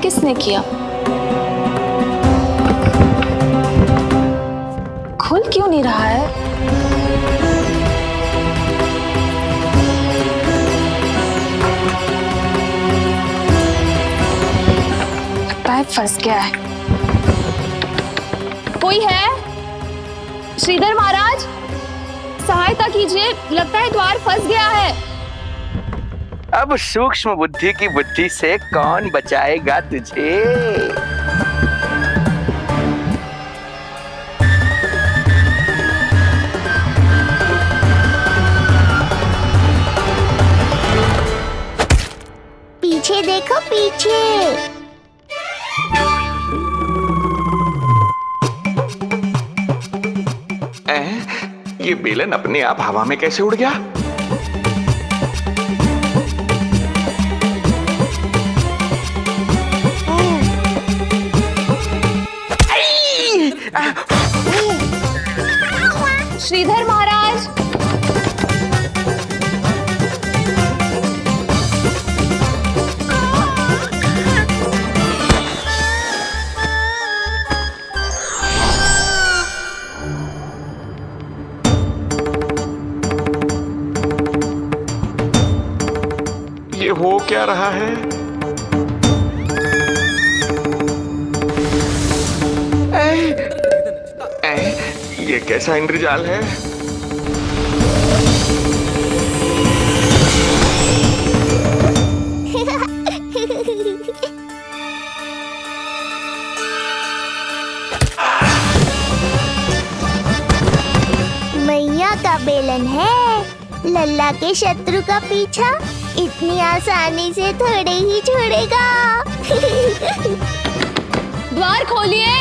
किसने किया? खुल क्यों नहीं रहा है? लगता है फंस गया है। कोई है? श्रीधर महाराज, सहायता कीजिए, लगता है द्वार फंस गया है। अब सूक्ष्म बुद्धि की बुद्धि से कौन बचाएगा तुझे? पीछे देखो, पीछे। ये बेलन अपने आप हवा में कैसे उड़ गया? श्रीधर महाराज, ये हो क्या रहा है? ये कैसा इंद्रजाल है? मैया का बेलन है, लल्ला के शत्रु का पीछा इतनी आसानी से थोड़े ही छोड़ेगा। द्वार खोलिए।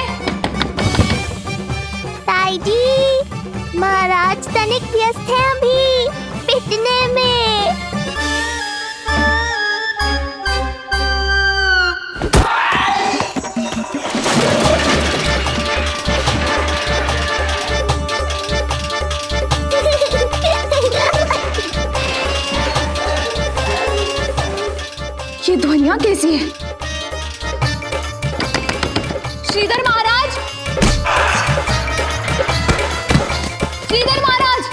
ताई जी, महाराज तनिक व्यस्त हैं अभी पिटने में। ये ध्वनियां कैसी है? श्रीधर महाराज, श्रीधर महाराज,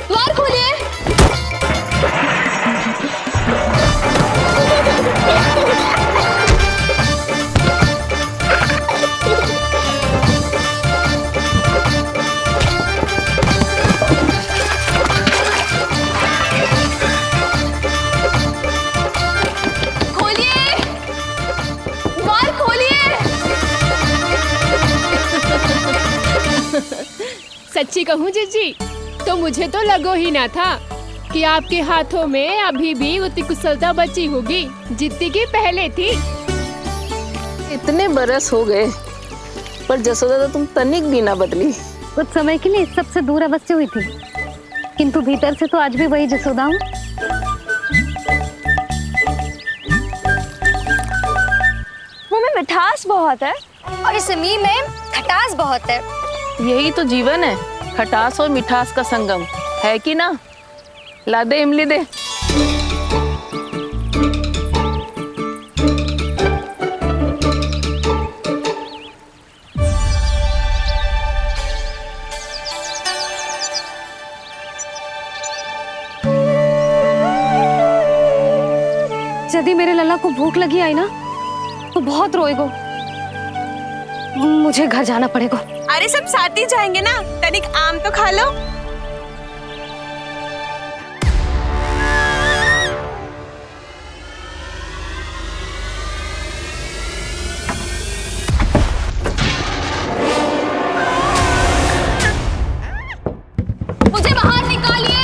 द्वार खोलिए। खोलिए, द्वार खोलिए। सच्ची कहूँ जीजी, तो मुझे तो लगो ही ना था कि आपके हाथों में अभी भी उतनी कुशलता बची होगी जितनी की पहले थी। इतने बरस हो गए पर जसोदा तो तुम तनिक भी ना बदली। कुछ समय के लिए सबसे दूर अवश्य हुई थी, किंतु भीतर से तो आज भी वही जसोदा हूँ। मुंह में मिठास बहुत है और इस मी में खटास बहुत है। यही तो जीवन है, खटास और मिठास का संगम है कि ना? ला दे इमली दे। यदि मेरे लल्ला को भूख लगी आई ना तो बहुत रोएगो। मुझे घर जाना पड़ेगा। अरे सब साथ ही जाएंगे ना, तनिक आम तो खा लो। मुझे बाहर निकालिए।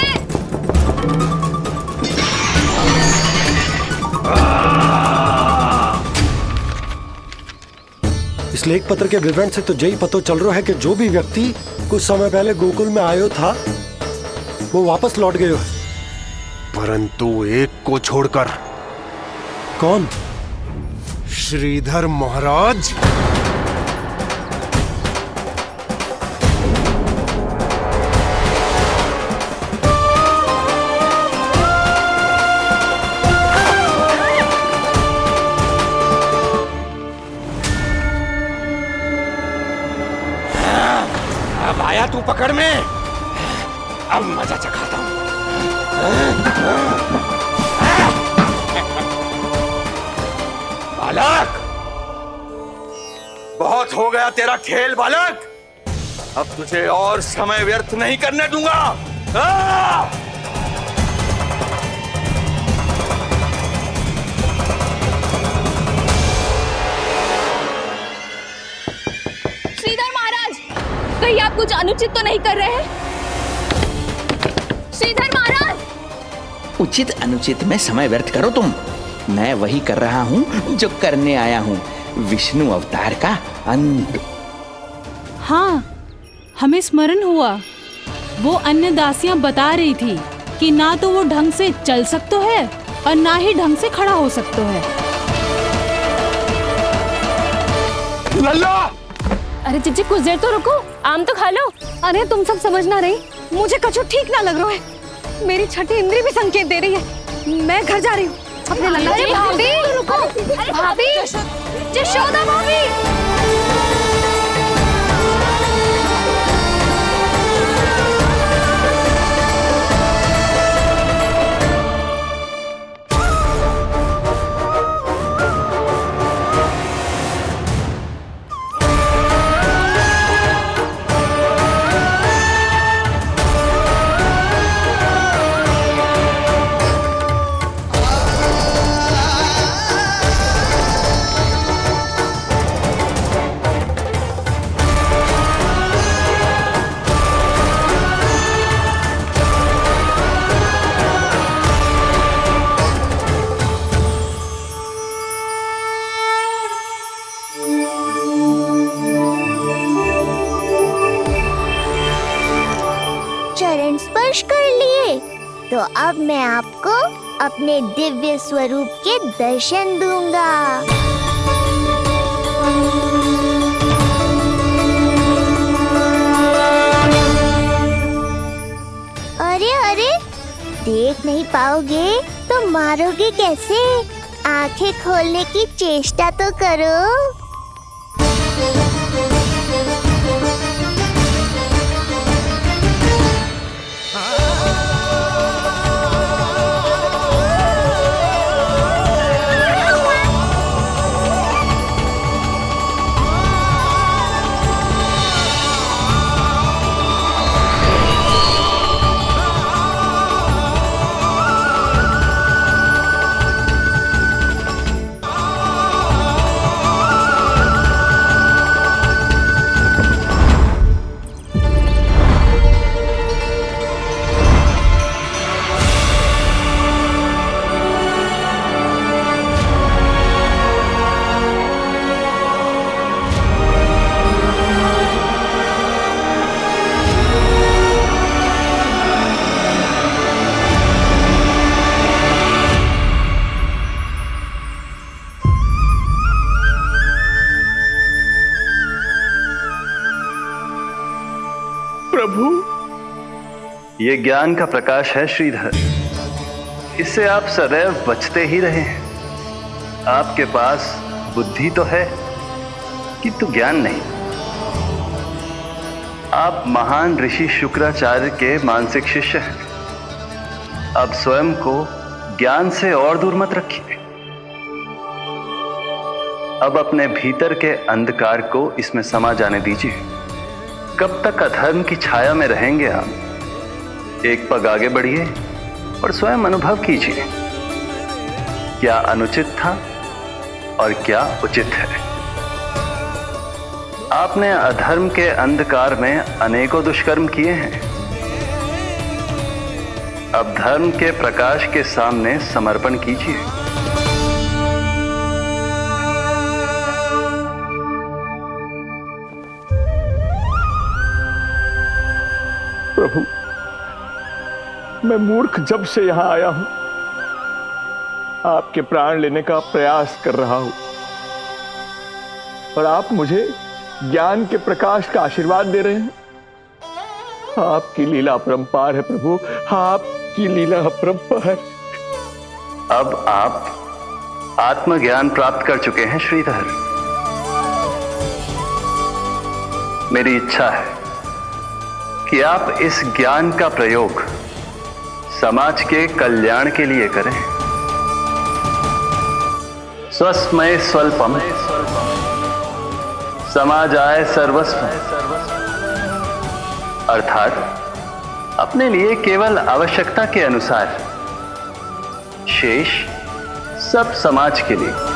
इस लेख पत्र के विवरण से तो यही पता चल रहा है कि जो भी व्यक्ति कुछ समय पहले गोकुल में आयो था वो वापस लौट गयो है, परंतु एक को छोड़कर। कौन? श्रीधर महाराज। अब आया तू पकड़ में, अब मजा चखाता हूं। बालक, बहुत हो गया तेरा खेल बालक, अब तुझे और समय व्यर्थ नहीं करने दूंगा। श्रीधर महाराज, कहीं आप कुछ अनुचित तो नहीं कर रहे हैं? श्रीधर महाराज! उचित अनुचित में समय व्यर्थ करो तुम, मैं वही कर रहा हूं जो करने आया हूं, विष्णु अवतार का अंत। हाँ, हमें स्मरण हुआ, वो अन्य दासियां बता रही थी कि ना तो वो ढंग से चल सकते है और ना ही ढंग से खड़ा हो सकते है। लल्ला! अरे जीजी कुछ देर तो रुको, आम तो खा लो। अरे तुम सब समझ ना रही, मुझे कछु ठीक ना लग रहा है। मेरी छठी इंद्री भी संकेत दे रही है, मैं घर जा रही हूँ। अपने लल्ला अरे भाभी रुको, भाभी, जशोदा भाभी। चरण स्पर्श कर लिए तो अब मैं आपको अपने दिव्य स्वरूप के दर्शन दूंगा। अरे अरे, देख नहीं पाओगे तो मारोगे कैसे? आंखें खोलने की चेष्टा तो करो। प्रभु, ये ज्ञान का प्रकाश है श्रीधर, इससे आप सदैव बचते ही रहे हैं। आपके पास बुद्धि तो है किंतु ज्ञान नहीं। आप महान ऋषि शुक्राचार्य के मानसिक शिष्य हैं। अब स्वयं को ज्ञान से और दूर मत रखिए। अब अपने भीतर के अंधकार को इसमें समा जाने दीजिए। कब तक अधर्म की छाया में रहेंगे आप? एक पग आगे बढ़िए और स्वयं अनुभव कीजिए, क्या अनुचित था और क्या उचित है। आपने अधर्म के अंधकार में अनेकों दुष्कर्म किए हैं। अब धर्म के प्रकाश के सामने समर्पण कीजिए। प्रभु, मैं मूर्ख जब से यहां आया हूं, आपके प्राण लेने का प्रयास कर रहा हूं और आप मुझे ज्ञान के प्रकाश का आशीर्वाद दे रहे हैं। आपकी लीला अपरंपार है प्रभु, आपकी लीला अपरंपार। अब आप आत्मज्ञान प्राप्त कर चुके हैं श्रीधर। मेरी इच्छा है कि आप इस ज्ञान का प्रयोग समाज के कल्याण के लिए करें। स्वस्मय स्वल्पम समाजाय सर्वस्व, अर्थात अपने लिए केवल आवश्यकता के अनुसार, शेष सब समाज के लिए।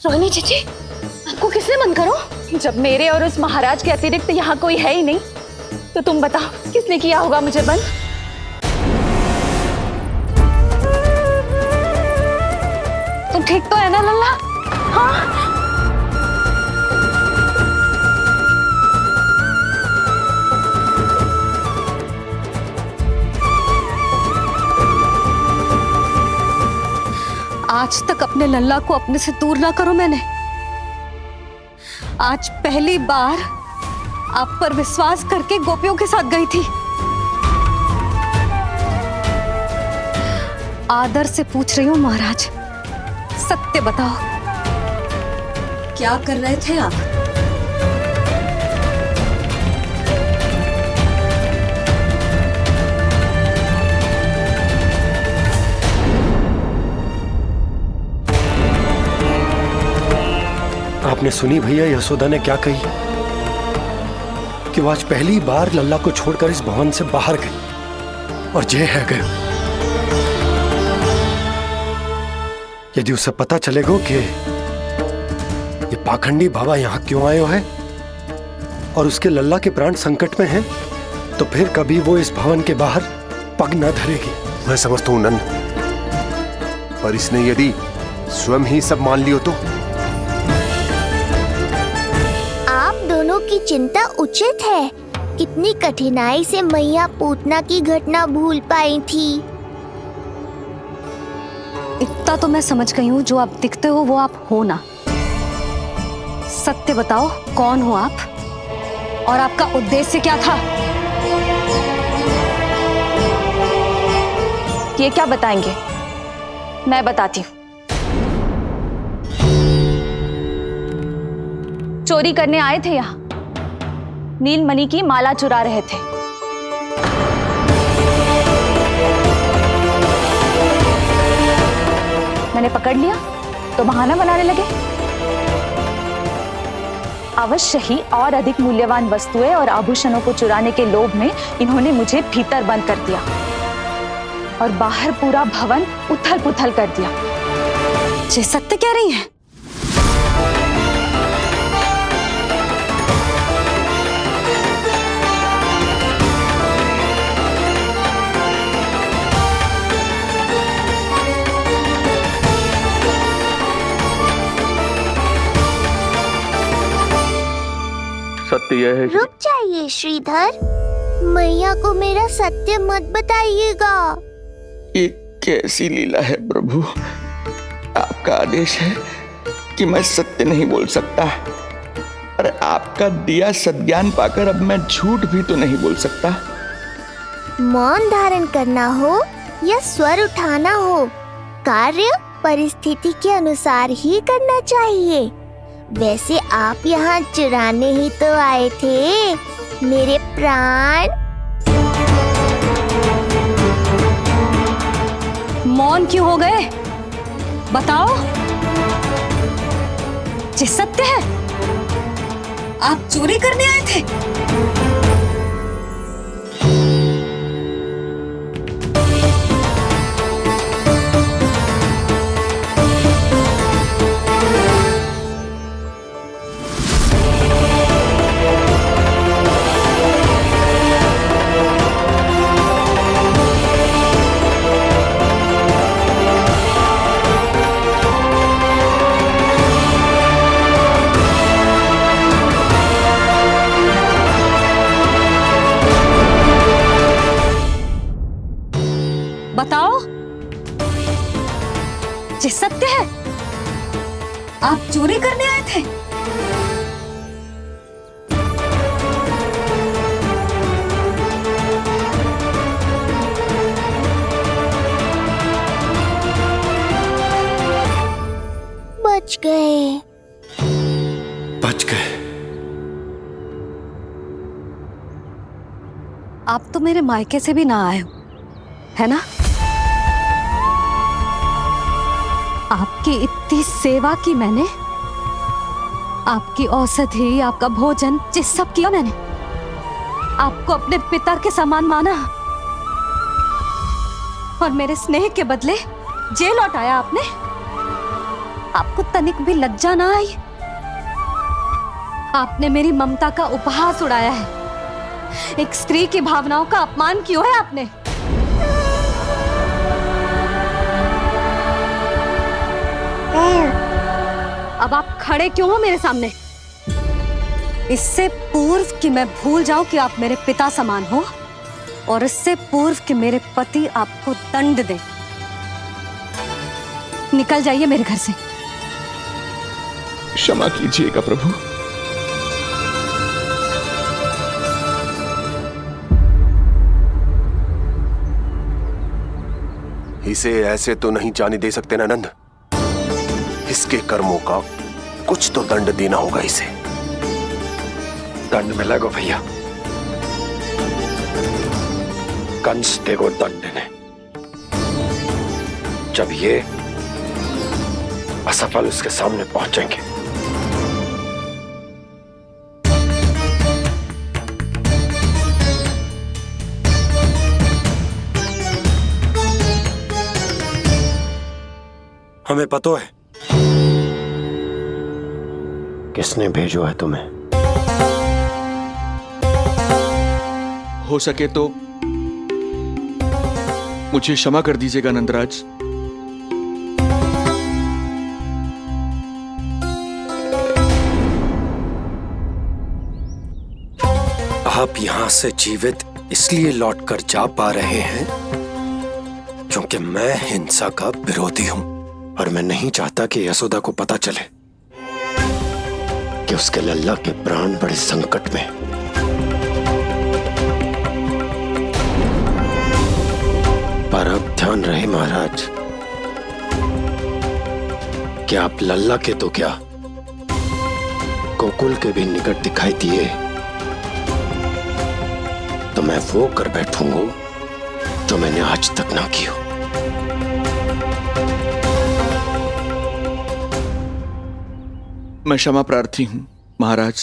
रोहिणी चाची, आपको किसने बंद करो? जब मेरे और उस महाराज के अतिरिक्त यहाँ कोई है ही नहीं, तो तुम बताओ किसने किया होगा मुझे बंद? तुम ठीक तो है ना लल्ला? हाँ। आज तक अपने लल्ला को अपने से दूर ना करो मैंने। आज पहली बार आप पर विश्वास करके गोपियों के साथ गई थी। आदर से पूछ रही हूँ महाराज, सत्य बताओ, क्या कर रहे थे आप? आपने सुनी भैया यशोदा ने क्या कही कि वो आज पहली बार लल्ला को छोड़कर इस भवन से बाहर गई और जे है गए। यदि उसे पता चलेगा कि ये पाखंडी बाबा यहाँ क्यों आए है और उसके लल्ला के प्राण संकट में हैं, तो फिर कभी वो इस भवन के बाहर पग न धरेगी। मैं समझता हूं नंद, पर इसने यदि स्वयं ही सब मान लियो तो? दोनों की चिंता उचित है। कितनी कठिनाई से मैया पूतना की घटना भूल पाई थी। इतना तो मैं समझ गई हूँ, जो आप दिखते हो वो आप हो ना। सत्य बताओ, कौन हो आप और आपका उद्देश्य क्या था? ये क्या बताएंगे? मैं बताती हूँ। चोरी करने आए थे यहाँ, नीलमणि की माला चुरा रहे थे। मैंने पकड़ लिया तो बहाना बनाने लगे। अवश्य ही और अधिक मूल्यवान वस्तुएं और आभूषणों को चुराने के लोभ में इन्होंने मुझे भीतर बंद कर दिया और बाहर पूरा भवन उथल पुथल कर दिया। ये सत्य कह रही हैं? सत्य यह है। रुक जाइए श्रीधर, मैया को मेरा सत्य मत बताइएगा। ये कैसी लीला है प्रभु? आपका आदेश है कि मैं सत्य नहीं बोल सकता, पर आपका दिया सद्ज्ञान पाकर अब मैं झूठ भी तो नहीं बोल सकता। मौन धारण करना हो या स्वर उठाना हो, कार्य परिस्थिति के अनुसार ही करना चाहिए। वैसे आप यहाँ चुराने ही तो आए थे मेरे प्राण। मौन क्यों हो गए? बताओ, ये सत्य है? आप चोरी करने आए थे? ये सत्य है? आप चोरी करने आए थे? बच गए। बच गए। आप तो मेरे मायके से भी ना आए हो, है ना? आपकी इतनी सेवा की मैंने, आपकी औषधि, आपका भोजन, ये सब किया मैंने। आपको अपने पिता के समान माना और मेरे स्नेह के बदले जेल लौटाया आपने। आपको तनिक भी लज्जा ना आई? आपने मेरी ममता का उपहास उड़ाया है। एक स्त्री की भावनाओं का अपमान क्यों है आपने? अब आप खड़े क्यों हो मेरे सामने? इससे पूर्व कि मैं भूल जाऊं कि आप मेरे पिता समान हो, और इससे पूर्व कि मेरे पति आपको दंड दे, निकल जाइए मेरे घर से। क्षमा कीजिएगा प्रभु। इसे ऐसे तो नहीं जाने दे सकते ना नंद। इसके कर्मों का कुछ तो दंड देना होगा इसे। दंड मिलेगा भैया, कंस देगो दंड देने। जब ये असफल उसके सामने पहुंचेंगे। हमें पता है किसने भेजो है तुम्हें। हो सके तो मुझे क्षमा कर दीजिएगा नंदराज। आप यहां से जीवित इसलिए लौटकर जा पा रहे हैं क्योंकि मैं हिंसा का विरोधी हूं, और मैं नहीं चाहता कि यशोदा को पता चले कि उसके लल्ला के प्राण बड़े संकट में। पर अब ध्यान रहे महाराज कि आप लल्ला के तो क्या, गोकुल के भी निकट दिखाई दिए तो मैं वो कर बैठूंगा जो मैंने आज तक ना की हो। मैं क्षमा प्रार्थी हूं महाराज।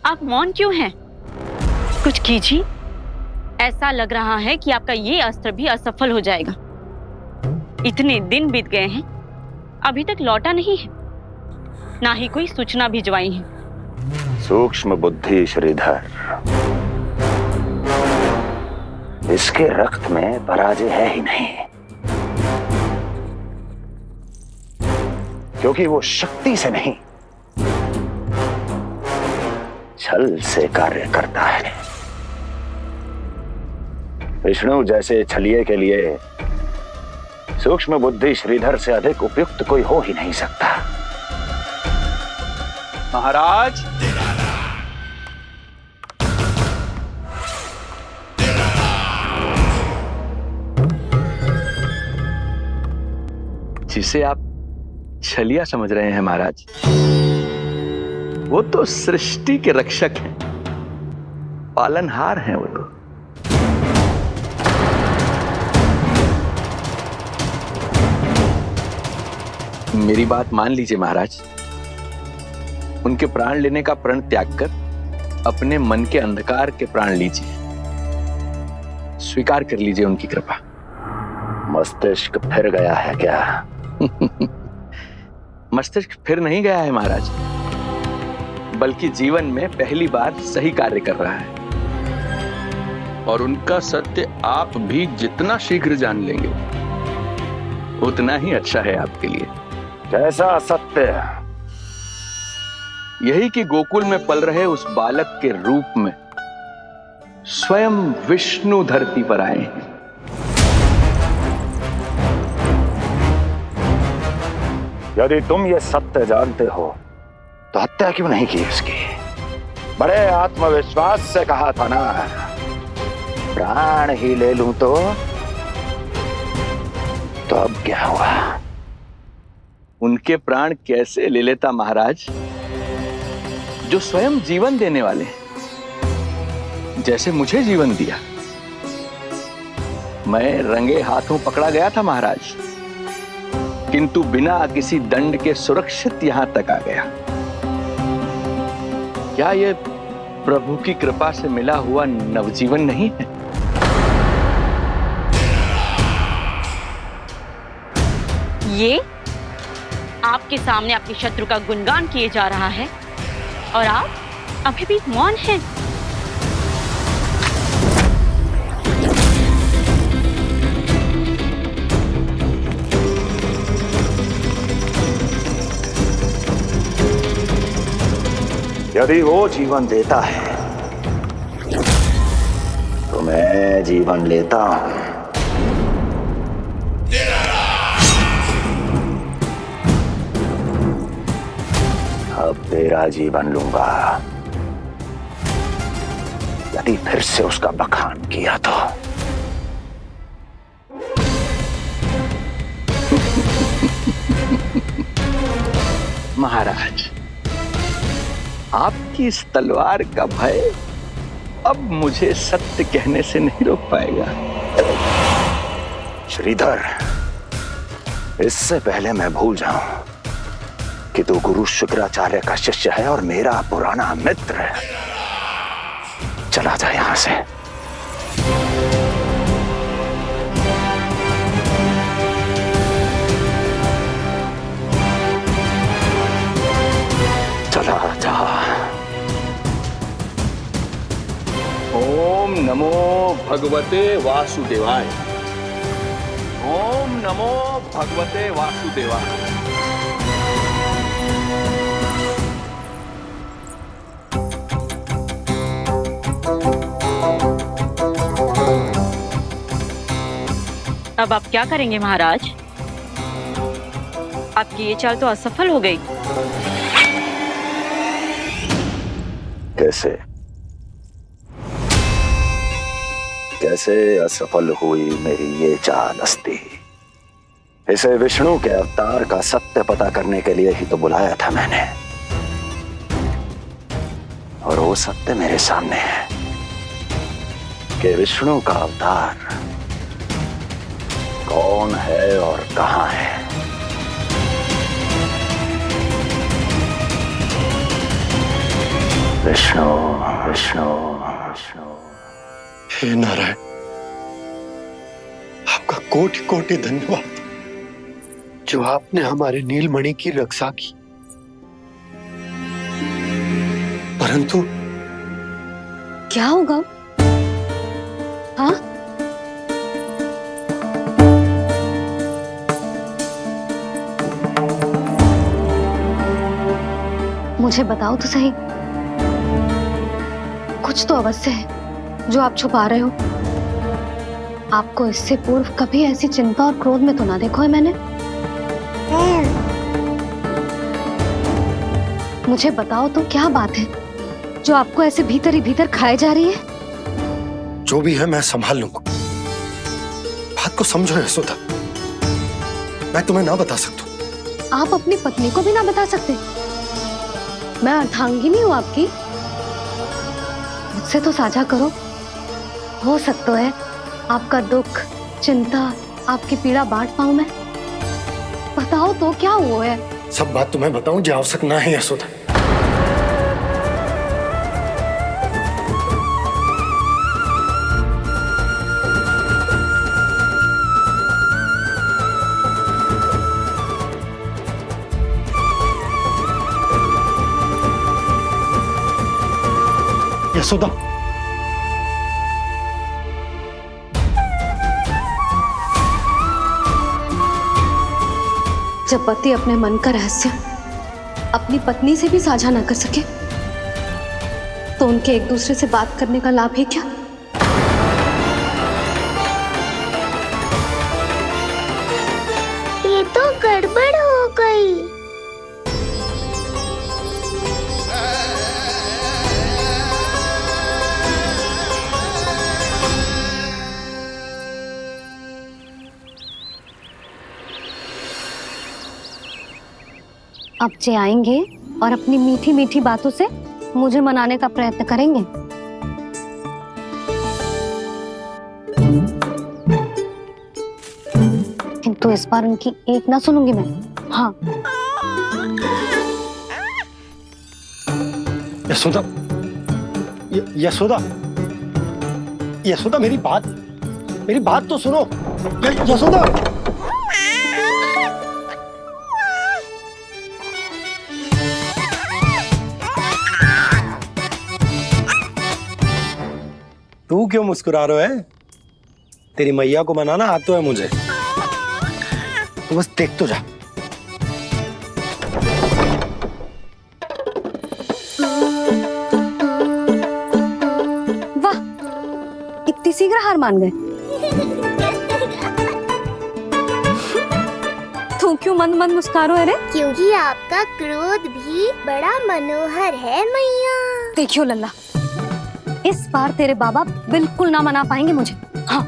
आप मौन क्यों हैं? कुछ कीजिए। ऐसा लग रहा है कि आपका ये अस्त्र भी असफल हो जाएगा। इतने दिन बीत गए हैं, अभी तक लौटा नहीं है, ना ही कोई सूचना भिजवाई है। सूक्ष्म बुद्धि श्रीधर, इसके रक्त में पराजय है ही नहीं, क्योंकि वो शक्ति से नहीं छल से कार्य करता है। विष्णु जैसे छलिए के लिए सूक्ष्म बुद्धि श्रीधर से अधिक उपयुक्त कोई हो ही नहीं सकता। महाराज, जिसे आप छलिया समझ रहे हैं महाराज, वो तो सृष्टि के रक्षक हैं, पालनहार हैं वो तो। मेरी बात मान लीजिए महाराज, उनके प्राण लेने का प्रण त्याग कर अपने मन के अंधकार के प्राण लीजिए, स्वीकार कर लीजिए उनकी कृपा। मस्तिष्क फिर गया है क्या? मस्तिष्क फिर नहीं गया है महाराज, बल्कि जीवन में पहली बार सही कार्य कर रहा है। और उनका सत्य आप भी जितना शीघ्र जान लेंगे उतना ही अच्छा है आपके लिए। कैसा सत्य? यही कि गोकुल में पल रहे उस बालक के रूप में स्वयं विष्णु धरती पर आए हैं। यदि तुम ये सत्य जानते हो तो हत्या क्यों नहीं की उसकी? बड़े आत्मविश्वास से कहा था ना, प्राण ही ले लूं तो अब क्या हुआ? उनके प्राण कैसे ले लेता महाराज, जो स्वयं जीवन देने वाले हैं, जैसे मुझे जीवन दिया। मैं रंगे हाथों पकड़ा गया था महाराज, किंतु बिना किसी दंड के सुरक्षित यहां तक आ गया। क्या यह प्रभु की कृपा से मिला हुआ नवजीवन नहीं है? ये आपके सामने आपके शत्रु का गुणगान किए जा रहा है और आप अभी भी मौन हैं। यदि वो जीवन देता है तो मैं जीवन लेता हूं। अब तेरा जीवन लूंगा यदि फिर से उसका बखान किया तो। महाराज, आपकी इस तलवार का भय अब मुझे सत्य कहने से नहीं रोक पाएगा। श्रीधर, इससे पहले मैं भूल जाऊं कि तू गुरु शुक्राचार्य का शिष्य है और मेरा पुराना मित्र है, चला जा यहां से। चला जा। ओम नमो भगवते वासुदेवाय। ओम नमो भगवते वासुदेवाय। अब आप क्या करेंगे महाराज? आपकी ये चाल तो असफल हो गई। कैसे असफल हुई मेरी ये चाल अस्ति? इसे विष्णु के अवतार का सत्य पता करने के लिए ही तो बुलाया था मैंने, और वो सत्य मेरे सामने है कि विष्णु का अवतार कौन है और कहां है। विष्णु विष्णु विष्णु। हे नारायण, आपका कोटि कोटि धन्यवाद जो आपने हमारे नीलमणि की रक्षा की। परंतु क्या होगा? हाँ, मुझे बताओ तो सही, कुछ तो अवश्य है जो आप छुपा रहे हो। आपको इससे पूर्व कभी ऐसी चिंता और क्रोध में तो ना देखो है मैंने। मुझे बताओ तो क्या बात है जो आपको ऐसे भीतर ही भीतर खाए जा रही है? जो भी है मैं संभाल लूंगा। बात को समझो यशोदा, मैं तुम्हें ना बता सकता। आप अपनी पत्नी को भी ना बता सकते? मैं अर्धांगिनी हूँ आपकी, मुझसे तो साझा करो। हो सकता है आपका दुख, चिंता, आपकी पीड़ा बांट पाऊं मैं। बताओ तो क्या हुआ है? सब बात तुम्हें बताऊं जो आवश्यक ना है यशोदा। यशोदा, जब पति अपने मन का रहस्य अपनी पत्नी से भी साझा न कर सके तो उनके एक दूसरे से बात करने का लाभ है क्या? ये तो गड़बड़ हो गई। अब जे आएंगे और अपनी मीठी मीठी बातों से मुझे मनाने का प्रयत्न करेंगे। किंतु इस बार उनकी एक ना सुनूंगी मैं। हाँ। यशोदा, यशोदा, यशोदा, मेरी बात तो सुनो। यशोदा, तू क्यों मुस्कुरा रहे है? तेरी मैया को मनाना आता तो है मुझे, तो बस देख तो जा। वाह, इतनी शीघ्र हार मान गए। तू क्यों मंद मंद मुस्कुरा रहे? क्योंकि आपका क्रोध भी बड़ा मनोहर है मैया। देखियो लल्ला, इस बार तेरे बाबा बिल्कुल ना मना पाएंगे मुझे। हाँ।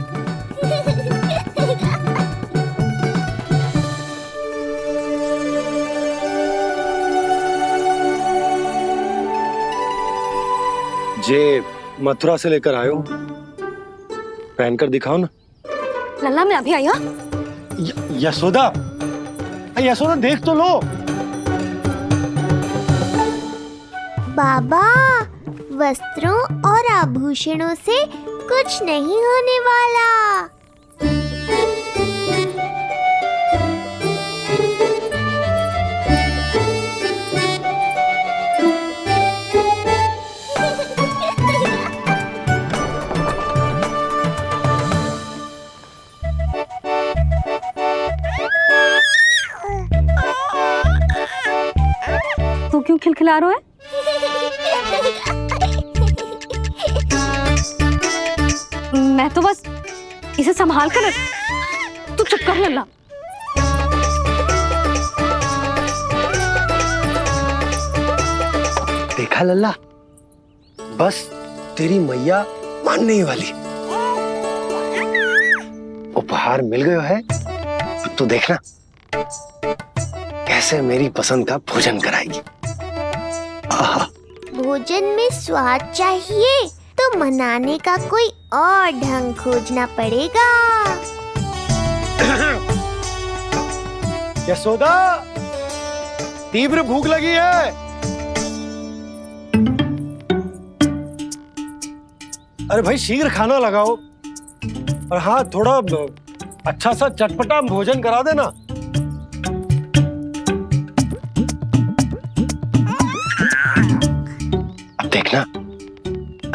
जे मथुरा से लेकर आयो, पहनकर दिखाओ ना। लल्ला, मैं अभी आई। हाँ। यशोदा, यशोदा, देख तो लो। बाबा, वस्त्रों और आभूषणों से कुछ नहीं होने वाला। तू क्यों खिलखिला रहा है? मैं तो बस इसे संभाल कर तू चुप कर लल्ला। देखा लल्ला, बस तेरी मैया मानने ही वाली। उपहार मिल गया है, अब तू देखना कैसे मेरी पसंद का भोजन कराएगी। भोजन में स्वाद चाहिए तो मनाने का कोई और ढंग खोजना पड़ेगा। यशोदा, तीव्र भूख लगी है। अरे भाई, शीघ्र खाना लगाओ और हाँ, थोड़ा अच्छा सा चटपटा भोजन करा देना। अब देखना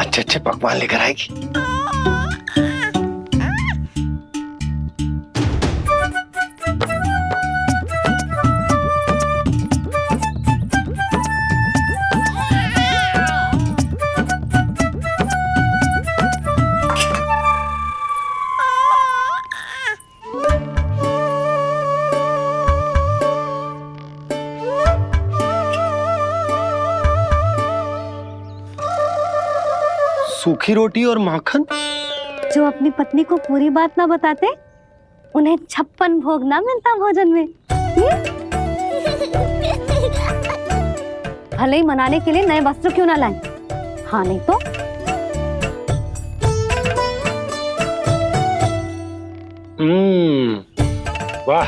अच्छे अच्छे पकवान लेकर आएगी। सूखी रोटी और माखन। जो अपनी पत्नी को पूरी बात ना बताते, उन्हें 56 भोग ना मिलता भोजन में। भले ही मनाने के लिए नए वस्त्र क्यों ना लाएं, हाँ नहीं तो वाह,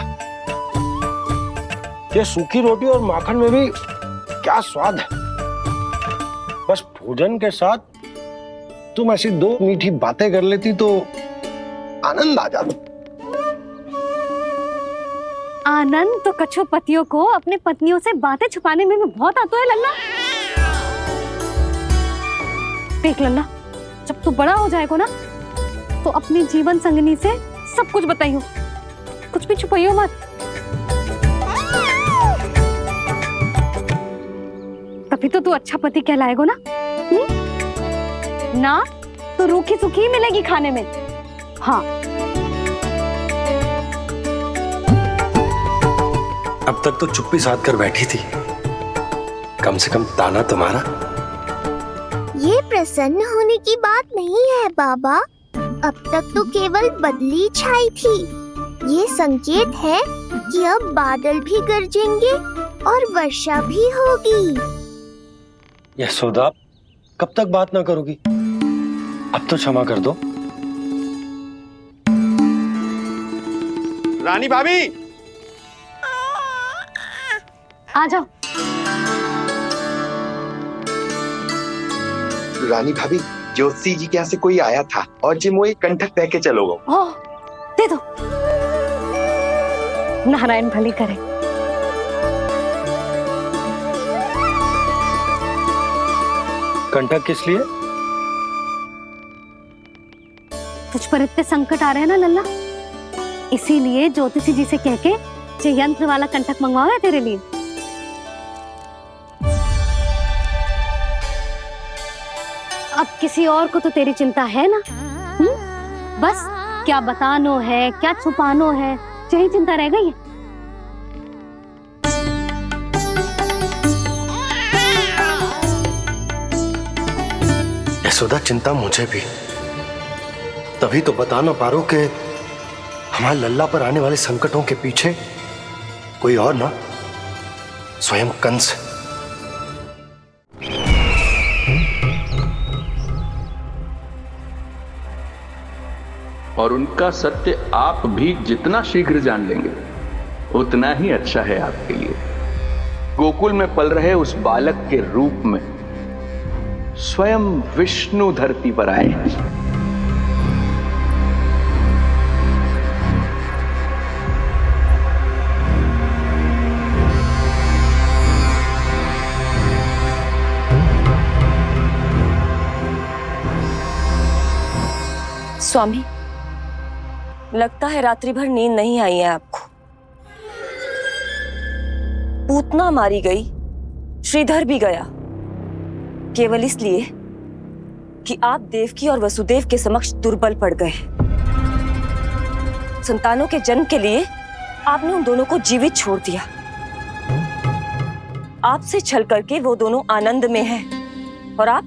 ये सूखी रोटी और माखन में भी क्या स्वाद है। बस भोजन के साथ तुम ऐसी दो मीठी बातें कर लेती तो आनंद आ जाता। आनंद तो कछुआ पतियों को अपने पत्नियों से बातें छुपाने में भी बहुत आता है लल्ला। देख लल्ला, जब तू बड़ा हो जाएगा ना तो अपनी जीवन संगनी से सब कुछ बताइयो, कुछ भी छुपाइयो मत। तभी तो तू अच्छा पति कहलाएगा ना। ना तो रूखी सूखी मिलेगी खाने में। हाँ, अब तक तो चुप्पी साध कर बैठी थी, कम से कम ताना तुम्हारा। ये प्रसन्न होने की बात नहीं है बाबा, अब तक तो केवल बदली छाई थी। ये संकेत है कि अब बादल भी गरजेंगे और वर्षा भी होगी। यशोदा, कब तक बात ना करोगी? अब तो क्षमा कर दो। रानी भाभी, आ जाओ। रानी भाभी, ज्योति जी के यहाँ से कोई आया था और जी मुझे कंठक दे के चलोगे। ओह, दे दो। नारायण भली करे। कंठक किस लिए? तुझ पर इतने संकट आ रहे हैं ना लल्ला, इसीलिए ज्योतिषी जी से कह के ये यंत्र वाला कंठक मंगवाओ है तेरे लिए। अब किसी और को तो तेरी चिंता है ना? बस क्या बतानो है, क्या छुपानो है, यही चिंता रह गई है। यशोदा, चिंता मुझे भी, तभी तो बता ना पा रहा हूं कि हमारे लल्ला पर आने वाले संकटों के पीछे कोई और ना, स्वयं कंस। और उनका सत्य आप भी जितना शीघ्र जान लेंगे उतना ही अच्छा है आपके लिए। गोकुल में पल रहे उस बालक के रूप में स्वयं विष्णु धरती पर आए हैं। स्वामी, लगता है रात्रि भर नींद नहीं आई है आपको। पूतना मारी गई, श्रीधर भी गया, केवल इसलिए कि आप देवकी और वसुदेव के समक्ष दुर्बल पड़ गए। संतानों के जन्म के लिए आपने उन दोनों को जीवित छोड़ दिया। आपसे छल करके वो दोनों आनंद में हैं और आप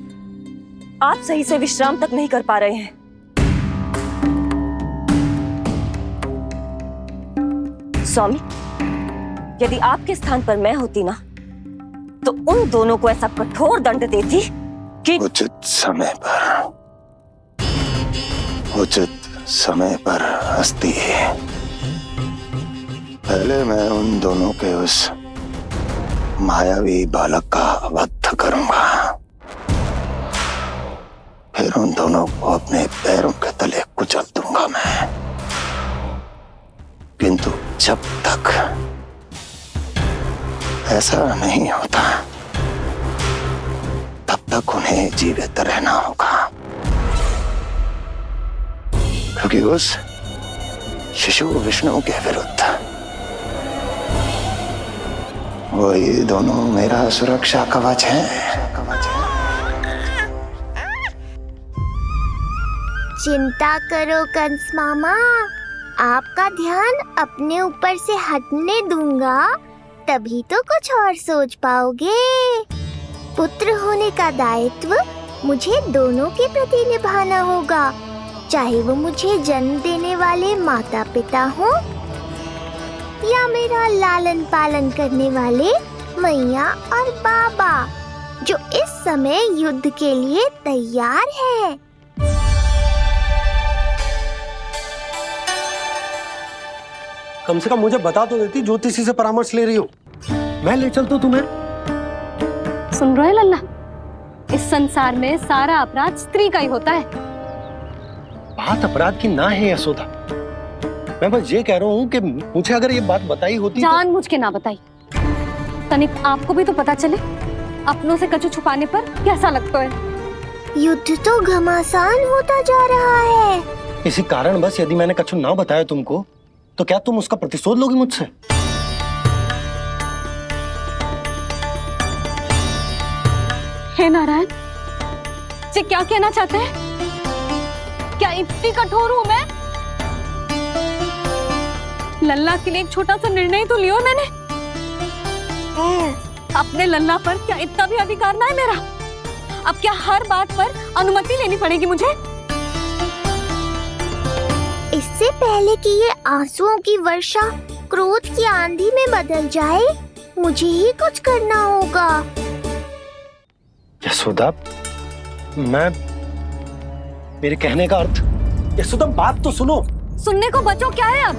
सही से विश्राम तक नहीं कर पा रहे हैं। स्वामी, यदि आपके स्थान पर मैं होती ना तो उन दोनों को ऐसा कठोर दंड देती कि उचित समय पर हस्ती। पहले मैं उन दोनों के उस मायावी बालक का वध करूंगा, फिर उन दोनों को अपने पैरों के तले कुचल दूंगा मैं। किंतु जब तक ऐसा नहीं होता तब तक उन्हें जीवित रहना होगा, क्योंकि उस शिशु विष्णु के विरुद्ध वही दोनों मेरा सुरक्षा कवच है। चिंता करो कंस मामा, आपका ध्यान अपने ऊपर से हटने दूंगा, तभी तो कुछ और सोच पाओगे। पुत्र होने का दायित्व मुझे दोनों के प्रति निभाना होगा, चाहे वो मुझे जन्म देने वाले माता पिता हो या मेरा लालन पालन करने वाले मैया और बाबा, जो इस समय युद्ध के लिए तैयार है। कम से कम मुझे बता तो देती, ज्योतिषी से परामर्श ले रही हो, मैं ले चलता तुम्हें। सुन रहे लल्ला, इस संसार में सारा अपराध स्त्री का ही होता है। बात अपराध की ना है यशोदा, मैं बस ये कह रहा हूँ कि मुझे अगर ये बात बताई होती जान मुझ के ना बताई, तनिक आपको भी तो पता चले अपनों से कछु छुपाने पर कैसा लगता है। युद्ध तो घमासान होता जा रहा है। इसी कारण बस यदि मैंने कछु ना बताया तुमको, तो क्या तुम उसका प्रतिशोध लोगी मुझसे? हे नारायण, से क्या कहना चाहते हैं? क्या इतनी कठोर हूं मैं? लल्ला के लिए एक छोटा सा निर्णय तो लियो मैंने। अपने लल्ला पर क्या इतना भी अधिकार ना है मेरा? अब क्या हर बात पर अनुमति लेनी पड़ेगी मुझे? इससे पहले कि ये आंसुओं की वर्षा क्रोध की आंधी में बदल जाए, मुझे ही कुछ करना होगा। यशोदा, मेरे कहने का अर्थ, यशोदा बात तो सुनो। सुनने को बचो क्या है अब?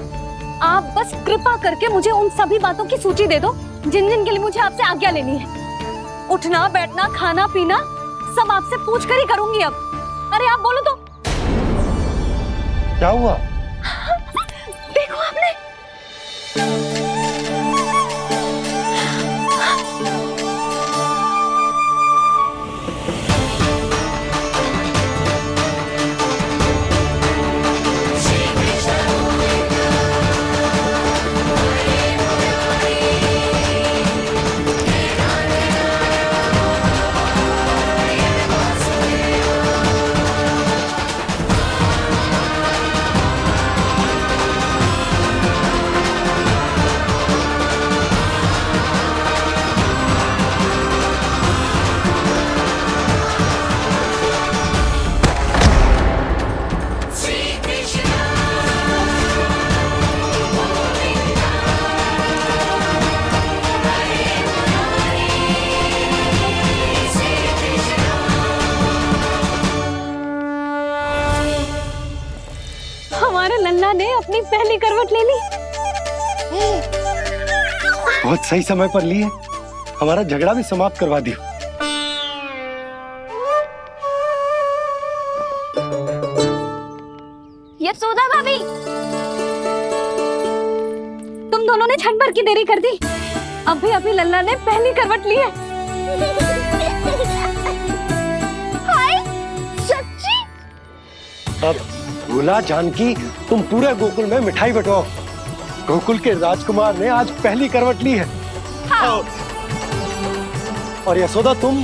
आप बस कृपा करके मुझे उन सभी बातों की सूची दे दो जिन जिन के लिए मुझे आपसे आज्ञा लेनी है। उठना, बैठना, खाना, पीना सब आपसे पूछ कर ही करूंगी अब। अरे आप बोलो तो। क्या हुआ? देखो आपने। लल्ला ने अपनी पहली करवट ले ली। बहुत सही समय पर ली है। हमारा झगड़ा भी समाप्त करवा दियो। यशोदा भाभी, तुम दोनों ने क्षण भर की देरी कर दी। अभी लल्ला ने पहली करवट ली है। हाय, सच्ची? अब भूला जानकी, तुम पूरे गोकुल में मिठाई बंटवाओ। गोकुल के राजकुमार ने आज पहली करवट ली है। हाँ। और यशोदा तुम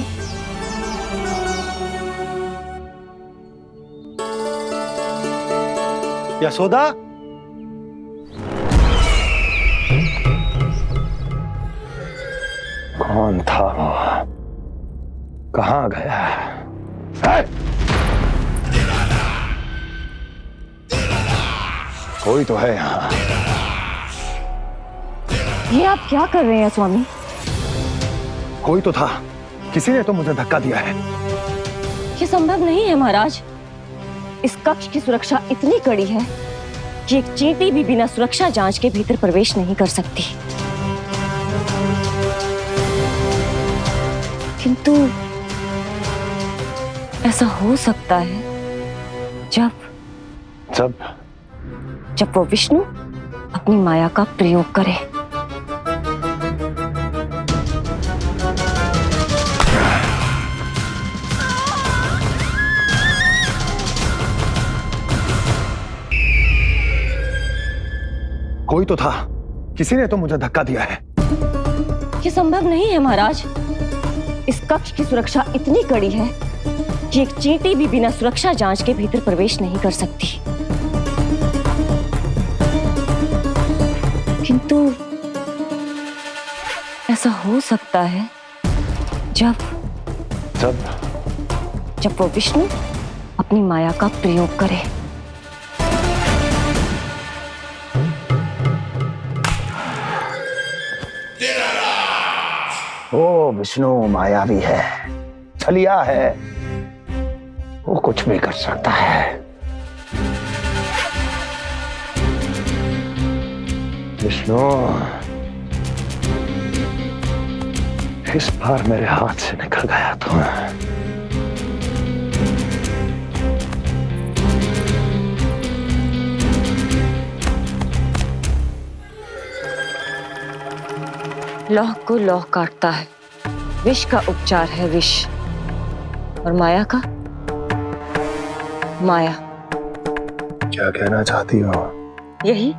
यशोदा, कौन था वो? कहाँ गया? कोई तो है यहाँ। ये आप क्या कर रहे हैं स्वामी? कोई तो था, किसी ने तो मुझे धक्का दिया है। ये संभव नहीं है महाराज। इस कक्ष की सुरक्षा इतनी कड़ी है कि एक चींटी भी बिना सुरक्षा जांच के भीतर प्रवेश नहीं कर सकती। किंतु ऐसा हो सकता है जब वो विष्णु अपनी माया का प्रयोग करे। कोई तो था, किसी ने तो मुझे धक्का दिया है। ये संभव नहीं है महाराज। इस कक्ष की सुरक्षा इतनी कड़ी है कि एक चींटी भी बिना सुरक्षा जांच के भीतर प्रवेश नहीं कर सकती। किंतु ऐसा हो सकता है जब वो विष्णु अपनी माया का प्रयोग करे। ओ विष्णु मायावी है, छलिया है, वो कुछ भी कर सकता है। विष्णु, इस बार मेरे हाथ से निकल गया तो लौह को लौह काटता है। विष का उपचार है विष, और माया का माया, क्या कहना चाहती हो? यही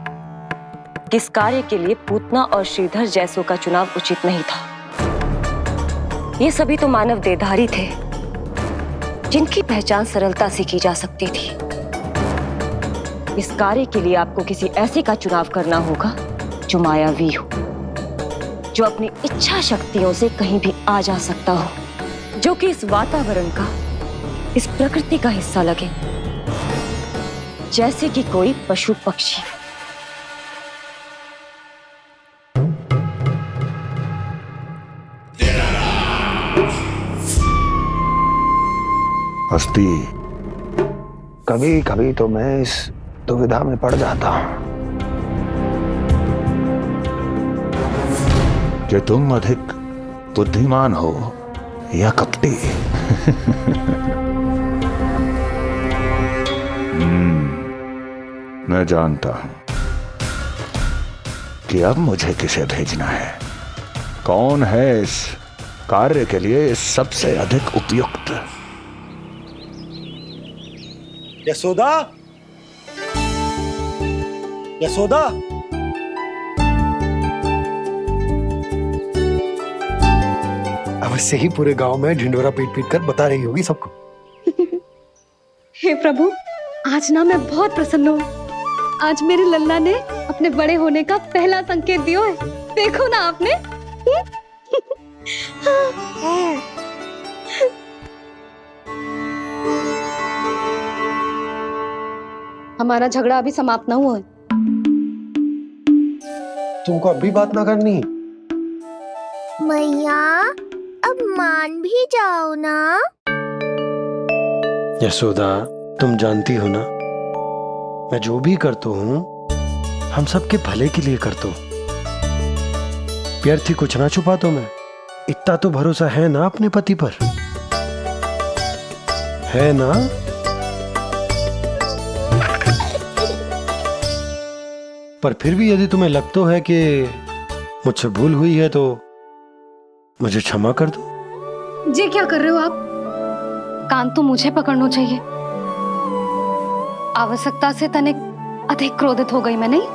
किस कार्य के लिए पूतना और श्रीधर जैसों का चुनाव उचित नहीं था। ये सभी तो मानव देहधारी थे जिनकी पहचान सरलता से की जा सकती थी। इस कार्य के लिए आपको किसी ऐसे का चुनाव करना होगा जो मायावी हो, जो अपनी इच्छा शक्तियों से कहीं भी आ जा सकता हो, जो कि इस वातावरण का, इस प्रकृति का हिस्सा लगे, जैसे कि कोई पशु पक्षी। हस्ती, कभी कभी तो मैं इस दुविधा में पड़ जाता हूं कि तुम अधिक बुद्धिमान हो या कपटी। मैं जानता हूं कि अब मुझे किसे भेजना है, कौन है इस कार्य के लिए सबसे अधिक उपयुक्त। यशोदा, यशोदा, अवश्य ही पूरे गांव में ढिंडोरा पीट पीट कर बता रही होगी सबको। हे प्रभु, आज ना मैं बहुत प्रसन्न हूँ। आज मेरे लल्ला ने अपने बड़े होने का पहला संकेत दिया है। देखो ना आपने। हमारा झगड़ा अभी समाप्त ना हुआ है। तुमको अब भी बात ना करनी? मैया, अब मान भी जाओ ना। यशोदा, तुम जानती हो ना, मैं जो भी करता हूँ हम सबके भले के लिए करता हूँ। व्यर्थ ही कुछ ना छुपा तो मैं। इतना तो भरोसा है ना अपने पति पर, है ना? पर फिर भी यदि तुम्हें लगता है कि मुझसे भूल हुई है तो मुझे क्षमा कर दो। जी क्या कर रहे हो आप? कान तो मुझे पकड़ना चाहिए। आवश्यकता से तनिक अधिक क्रोधित हो गई मैं, नहीं?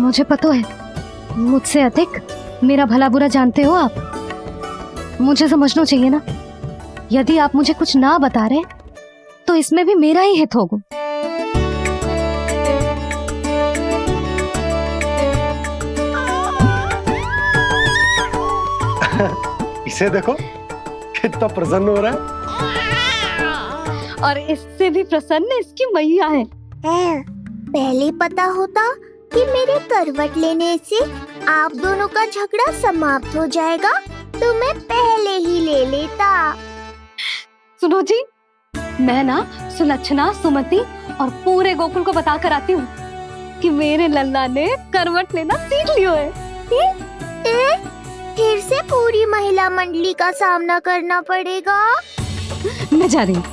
मुझे पता है, मुझसे अधिक मेरा भला बुरा जानते हो आप। मुझे समझना चाहिए ना, यदि आप मुझे कुछ ना बता रहे तो इसमें भी मेरा ही हित होगा। इसे देखो कितना प्रसन्न हो रहा है। और इससे भी प्रसन्न इसकी मैया है। पहले पता होता कि मेरे करवट लेने से आप दोनों का झगड़ा समाप्त हो जाएगा तो मैं पहले ही ले लेता। सुनो जी, मैं ना सुलक्षणा, सुमति और पूरे गोकुल को बता कर आती हूँ कि मेरे लल्ला ने करवट लेना सीख लियो है। फिर से पूरी महिला मंडली का सामना करना पड़ेगा। मैं जा रही हूँ।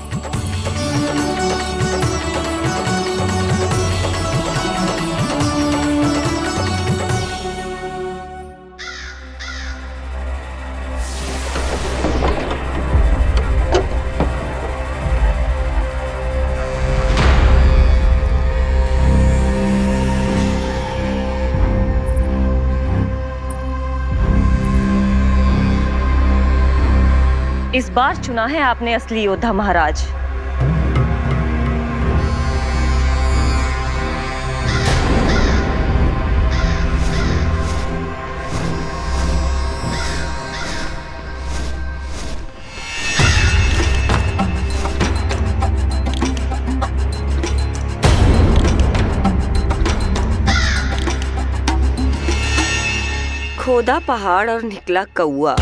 इस बार चुना है आपने असली योद्धा महाराज। खोदा पहाड़ और निकला कौआ।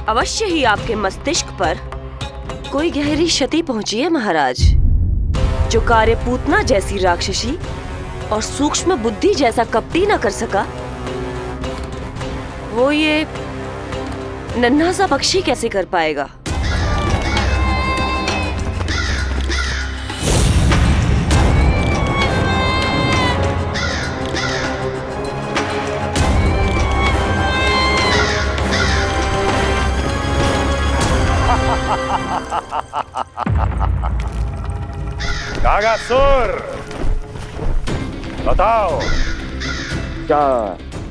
अवश्य ही आपके मस्तिष्क पर कोई गहरी क्षति पहुंची है महाराज। जो कार्य पूतना जैसी राक्षसी और सूक्ष्म बुद्धि जैसा कपटी न कर सका, वो ये नन्हा सा पक्षी कैसे कर पाएगा? कागासुर, बताओ, क्या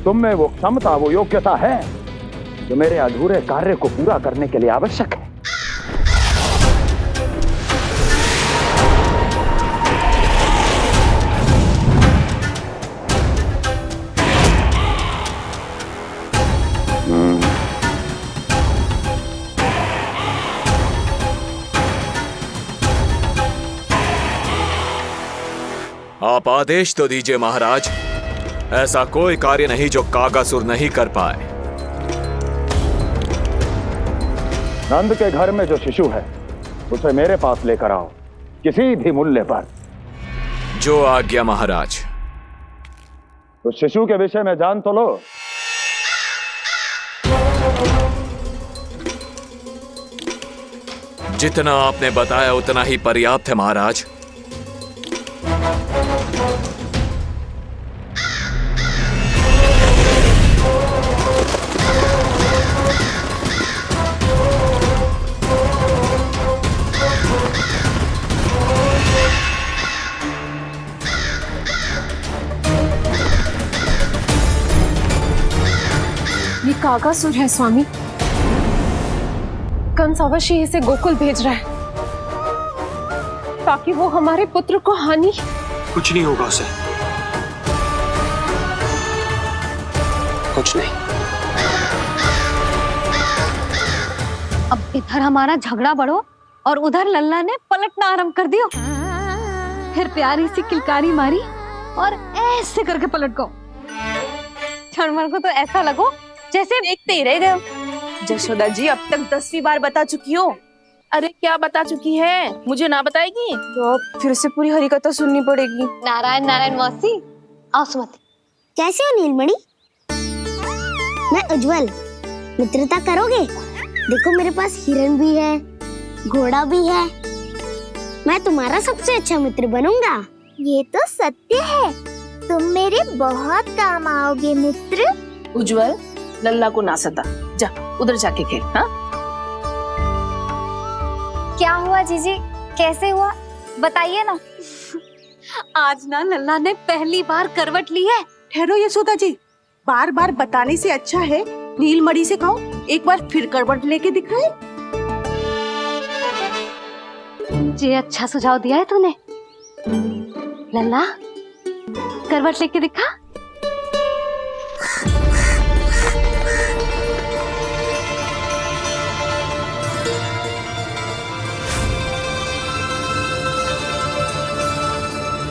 तुम में वो क्षमता, वो योग्यता है जो मेरे अधूरे कार्य को पूरा करने के लिए आवश्यक है? आप आदेश तो दीजिए महाराज। ऐसा कोई कार्य नहीं जो कागासुर नहीं कर पाए। नंद के घर में जो शिशु है उसे मेरे पास लेकर आओ, किसी भी मूल्य पर। जो आज्ञा महाराज। उस शिशु के विषय में जान तो लो। जितना आपने बताया उतना ही पर्याप्त है महाराज। ये कागासुर है स्वामी। कंस अवश्य इसे गोकुल भेज रहा है ताकि वो हमारे पुत्र को हानि। कुछ नहीं होगा उसे, कुछ नहीं। अब इधर हमारा झगड़ा बढ़ो और उधर लल्ला ने पलटना आरंभ कर दियो। फिर प्यारी सी किलकारी मारी और ऐसे करके पलट गो। क्षणभर को तो ऐसा लगो जैसे देखते ही रह गए। जशोदा जी अब तक 10वीं बार बता चुकी हो। अरे क्या बता चुकी है, मुझे ना बताएगी तो अब फिर से पूरी हरिकथा सुननी पड़ेगी। नारायण नारायण मौसी, आओ सुमति। कैसे हो नीलमणि? मैं उज्जवल, मित्रता करोगे? देखो मेरे पास हिरण भी है, घोड़ा भी है। मैं तुम्हारा सबसे अच्छा मित्र बनूंगा। ये तो सत्य है, तुम मेरे बहुत काम आओगे मित्र। उज्जवल, लल्ला को ना सता, जा उधर जाके खेल। हाँ, क्या हुआ जीजी, कैसे हुआ बताइए ना। आज ना लल्ला ने पहली बार करवट ली है। ठहरो यशोदा जी, बार बार बताने से अच्छा है नीलमणि से कहो एक बार फिर करवट लेके दिखाए। ये अच्छा सुझाव दिया है तूने। लल्ला करवट लेके दिखा।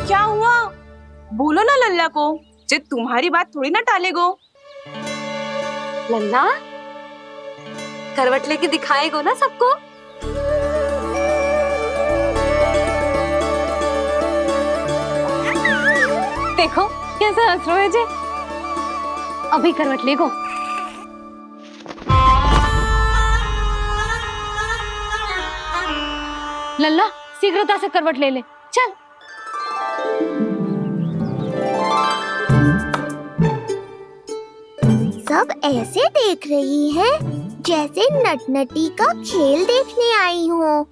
क्या हुआ? बोलो ना लल्ला को, जे तुम्हारी बात थोड़ी ना टालेगो। लल्ला करवट लेके दिखाएगो ना सबको। देखो कैसा हंस रहे जे। अभी करवट लेगो। लल्ला शीघ्रता से करवट ले ले, चल। सब ऐसे देख रही है जैसे नटनटी का खेल देखने आई हो।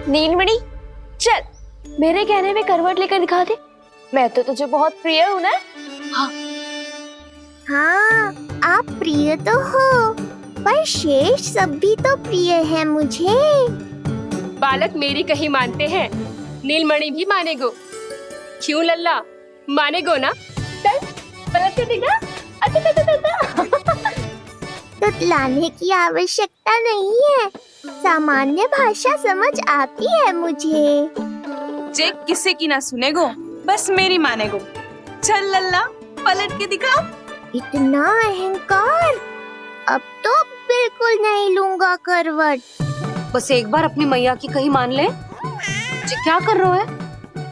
नीलमणि चल, मेरे कहने में करवट लेकर दिखा दे। मैं तो तुझे बहुत प्रिय हूँ ना। हाँ, आप प्रिय तो हो, पर शेष सब भी तो प्रिय है मुझे। बालक मेरी कहीं मानते हैं, नीलमणि भी मानेगो। क्यों लल्ला, मानेगो ना? चल पलट के दिखा। तुतलाने की आवश्यकता नहीं है, सामान्य भाषा समझ आती है मुझे। जे किसी की ना सुनेगो, बस मेरी मानेगो। चल लल्ला पलट के दिखा। इतना अहंकार, अब तो बिल्कुल नहीं लूंगा करवट। बस एक बार अपनी मैया की कहीं मान ले। जी क्या कर रहे हो?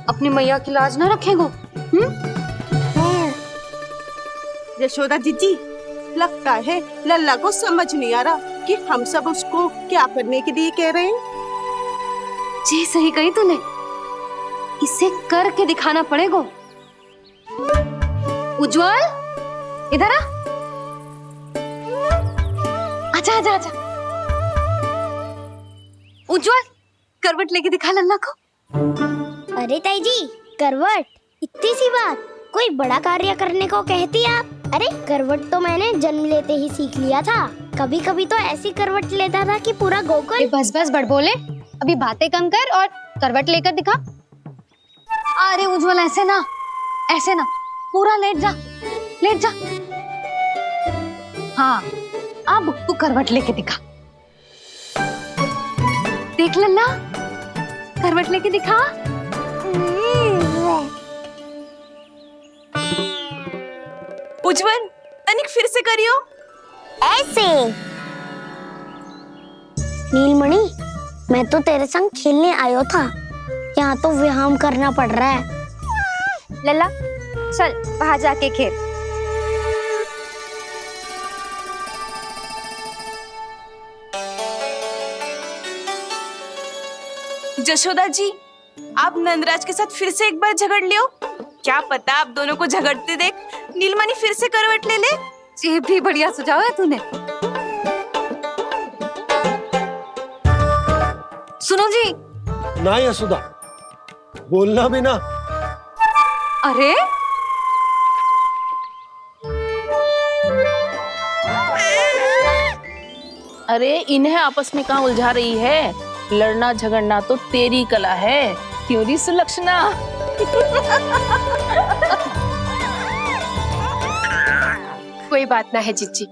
अपनी मैया की लाज ना रखेगो। यशोदा जीजी, लगता है लल्ला को समझ नहीं आ रहा कि हम सब उसको क्या करने के लिए कह रहे हैं। जी सही कही तूने, इसे करके दिखाना पड़ेगा। उज्जवल इधर आ। आजा आजा आजा। उज्जवल करवट लेके दिखा लल्ला को। अरे ताई जी, करवट इतनी सी बात, कोई बड़ा कार्य करने को कहती आप? अरे करवट तो मैंने जन्म लेते ही सीख लिया था। कभी कभी तो ऐसी करवट लेता था कि पूरा गोकुल। बस बस बड़बोले, अभी बातें कम कर और करवट लेकर दिखा। अरे उज्जवल, ऐसे ना पूरा लेट जा। हाँ, अब तू करवट लेके दिखा। देख लल्ला, करवट लेके दिखा। उज्जवल, तनिक फिर से करियो। ऐसे। नीलमणि, मैं तो तेरे संग खेलने आयो था, यहाँ तो व्यायाम करना पड़ रहा है। लल्ला चल बाहर जाके खेल। जशोदा जी, आप नंदराज के साथ फिर से एक बार झगड़ लियो। क्या पता आप दोनों को झगड़ते देख नीलमणि फिर से करवट ले ले। ये भी बढ़िया सुझाव है तूने। सुनो जी। ना यशोदा, बोलना भी ना। अरे अरे इन्हें आपस में कहाँ उलझा रही है? लड़ना झगड़ना तो तेरी कला है, क्यों री सुलक्षणा? कोई बात ना है जीजी,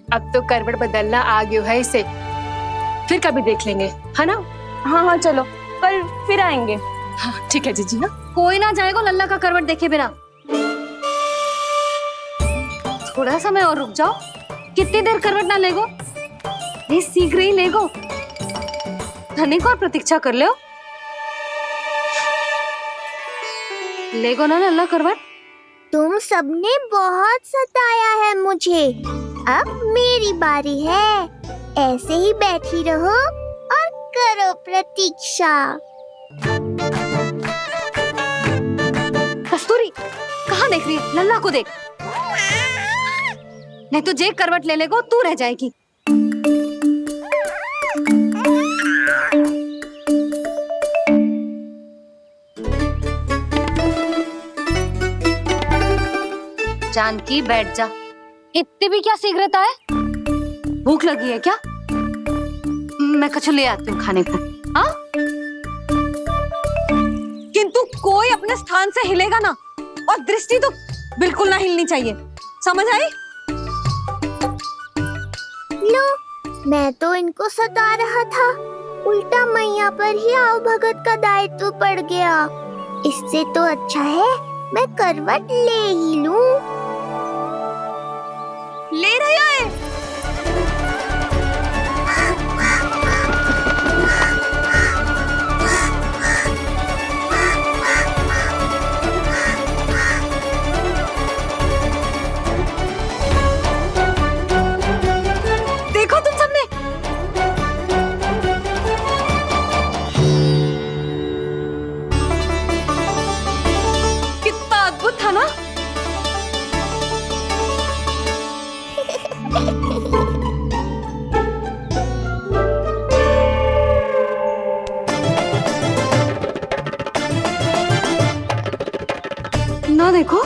अब तो करवट बदलना आ गयो है इसे, फिर कभी देख लेंगे, है ना? हाँ चलो, कल फिर आएंगे। हाँ ठीक है जीजी। हाँ, कोई ना जाएगा लल्ला का करवट देखे बिना। थोड़ा समय और रुक जाओ। कितनी देर करवट ना लेगो? ये सीख रही लेगो। धनिक और प्रतीक्षा कर लो। लेगो ना लल्ला करवट। तुम सबने बहुत सताया है मुझे, अब मेरी बारी है। ऐसे ही बैठी रहो और करो प्रतीक्षा। कस्तूरी, कहाँ देख रही है? लल्ला को देख, नहीं तो जे करवट ले लेगो तू रह जाएगी। जानकी बैठ जा। इतनी भी क्या शीघ्रता है? भूख लगी है क्या? मैं कछु ले आती हूँ खाने को। हाँ? किंतु कोई अपने स्थान से हिलेगा ना, और दृष्टि तो बिल्कुल ना हिलनी चाहिए, समझ आई? लो, मैं तो इनको सता रहा था, उल्टा मैया पर ही आओ भगत का दायित्व पड़ गया। इससे तो अच्छा है मैं करवट ले ही लूं। ले रही है? देखो तुम सबने, कितना अद्भुत था ना? ना देखो।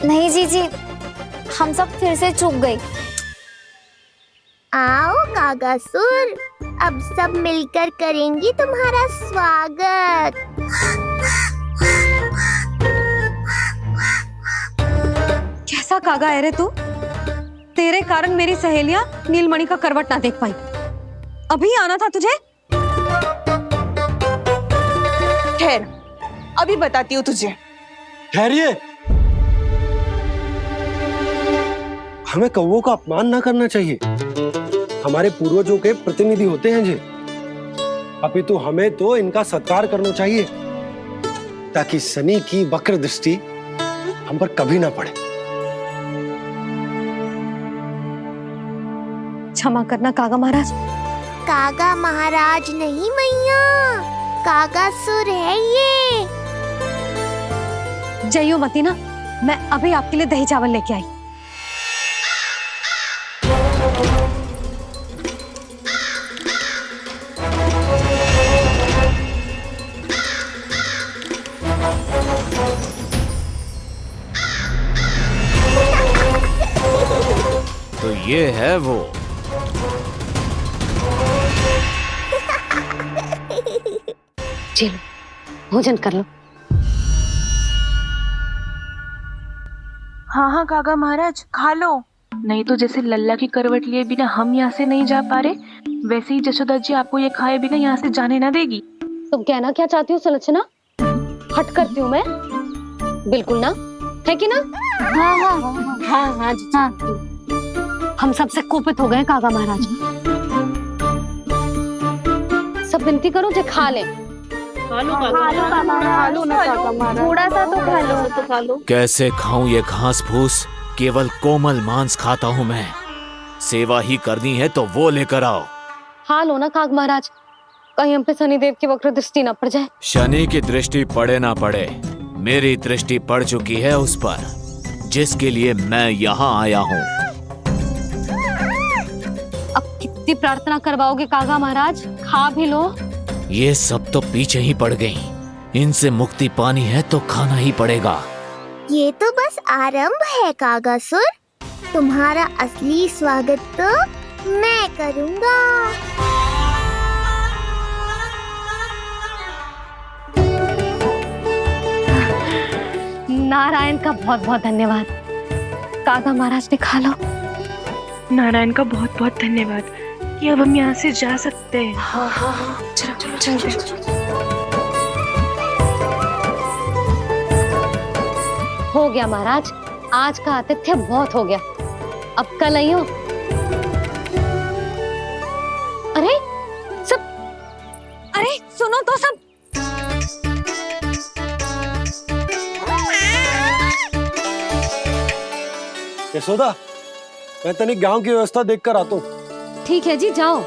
नहीं जीजी, हम सब फिर से चूक गए। आओ कागासुर, अब सब मिलकर करेंगी तुम्हारा स्वागत। कैसा कागा है रे तू? तेरे कारण मेरी सहेलियां नीलमणि का करवट ना देख पाई। अभी आना था तुझे। ठहर, अभी बताती हूँ तुझे। ठहरिए, हमें कौवों का अपमान ना करना चाहिए। हमारे पूर्वजों के प्रतिनिधि होते हैं जी। अपितु हमें तो इनका सत्कार करना चाहिए, ताकि शनि की वक्र दृष्टि हम पर कभी ना पड़े। क्षमा करना कागा महाराज। कागा महाराज नहीं मैया, कागासुर है ये। जइयो मती ना, मैं अभी आपके लिए दही चावल लेके आई। तो ये है वो। चलो भोजन कर लो। हाँ हाँ काका महाराज खा लो। नहीं तो जैसे लल्ला की करवट लिए बिना हम यहाँ से नहीं जा पा रहे, वैसे ही जशोदा जी आपको ये खाए बिना यहाँ से जाने ना देगी। तुम कहना क्या चाहती हो सुलक्षणा? हट करती हूँ मैं? बिल्कुल ना, है कि ना? हाँ हाँ हाँ हाँ हाँ जी हाँ। हम सबसे कोपित हो गए काका महाराज। सब विनती करो जो खा ले। थोड़ा सा तो खा लो। कैसे खाऊं ये घास फूस? केवल कोमल मांस खाता हूँ मैं। सेवा ही करनी है तो वो लेकर आओ। खा लो ना काग महाराज, कहीं हम पे शनिदेव की वक्र दृष्टि न पड़ जाए। शनि की दृष्टि पड़े ना पड़े, मेरी दृष्टि पड़ चुकी है उस पर, जिसके लिए मैं यहाँ आया हूँ। अब कितनी प्रार्थना करवाओगे कागा महाराज? खा भी लो। ये सब तो पीछे ही पड़ गई, इनसे मुक्ति पानी है तो खाना ही पड़ेगा। ये तो बस आरंभ है कागासुर, तुम्हारा असली स्वागत तो मैं करूँगा। नारायण का बहुत बहुत धन्यवाद। कागा महाराज ने खा लो। नारायण का बहुत बहुत धन्यवाद कि अब हम यहाँ से जा सकते हैं। हाँ हाँ हाँ चलो चलो चलो। हो गया महाराज, आज का आतिथ्य बहुत हो गया, अब कल आइयो। अरे सब, अरे सुनो तो सब। यशोदा, मैं तनिक गांव की व्यवस्था देखकर आता हूँ। ठीक है जी, जाओ।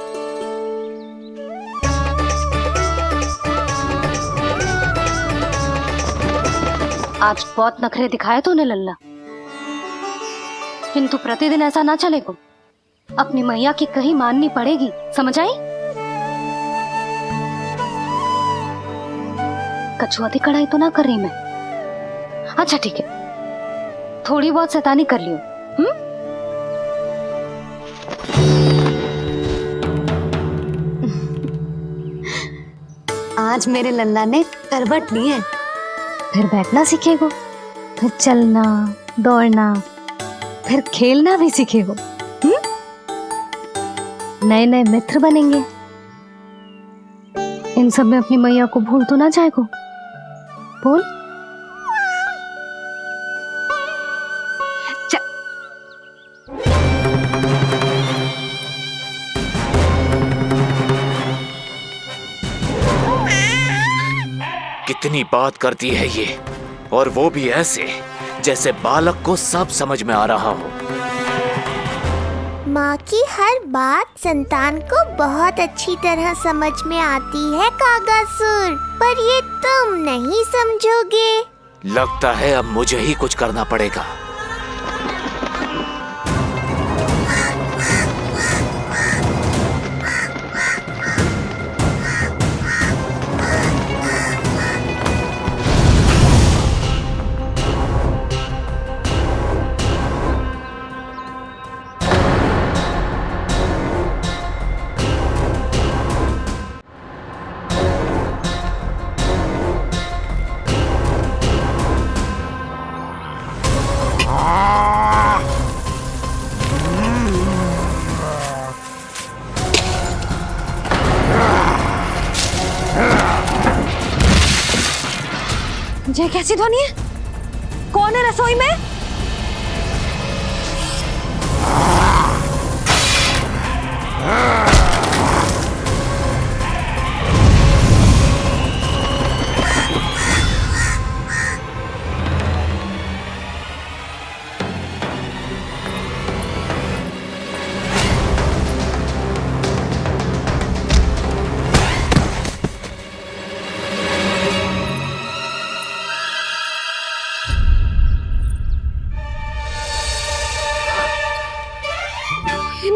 आज बहुत नखरे दिखाए तूने लल्ला, किंतु प्रतिदिन ऐसा ना चलेगा। अपनी मैया की कहीं माननी पड़ेगी, समझ आई? कछुआती कढ़ाई तो ना कर रही मैं। अच्छा ठीक है, थोड़ी बहुत शैतानी कर लियो। आज मेरे लल्ला ने करवट ली है, फिर बैठना सीखेगो, फिर चलना दौड़ना, फिर खेलना भी सीखेगो। नए नए मित्र बनेंगे। इन सब में अपनी मैया को भूल तो ना जाएगो। बोल। कितनी बात करती है ये, और वो भी ऐसे जैसे बालक को सब समझ में आ रहा हो। माँ की हर बात संतान को बहुत अच्छी तरह समझ में आती है कागासुर, पर ये तुम नहीं समझोगे। लगता है अब मुझे ही कुछ करना पड़ेगा। ये कैसी ध्वनि है? कौन है रसोई में?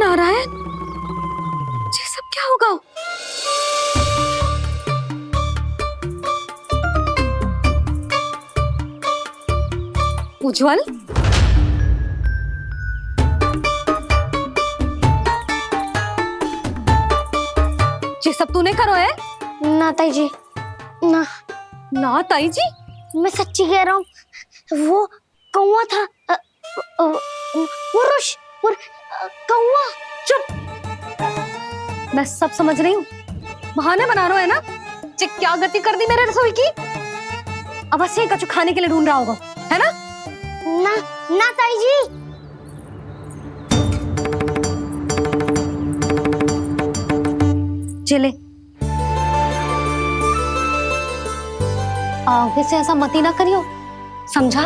नारायण, ये सब क्या होगा? उज्जवल, ये सब तूने करो है? ना ताई जी, ना ना ताई जी, मैं सच्ची कह रहा हूँ। वो कौवा था, पुरुष कौवा। चुप, मैं सब समझ रही हूँ। बहाने बना रहे हो है ना? क्या गति कर दी मेरे रसोई की? अब ऐसे ही कछु खाने के लिए ढूंढ रहा होगा, है ना? ना ना ताई जी। चले, आगे से ऐसा मती ना करियो, समझा?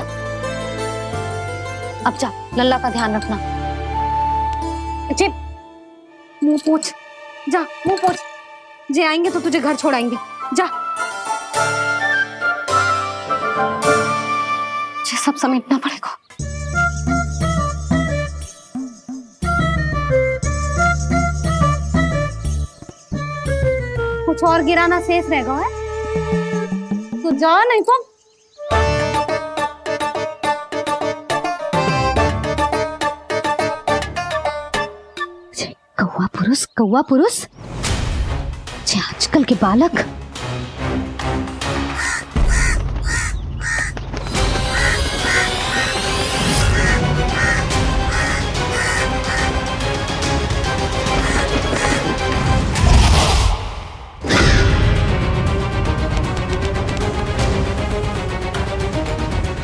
अब जा, लल्ला का ध्यान रखना। चिप, मुंह पोंछ, जा मुंह पोंछ। जे आएंगे तो तुझे घर छोड़ाएंगे, जा। ये सब समेटना पड़ेगा। कुछ और गिराना शेष रहेगा है? तो जा, नहीं तो कौवा पुरुष जे आजकल के बालक।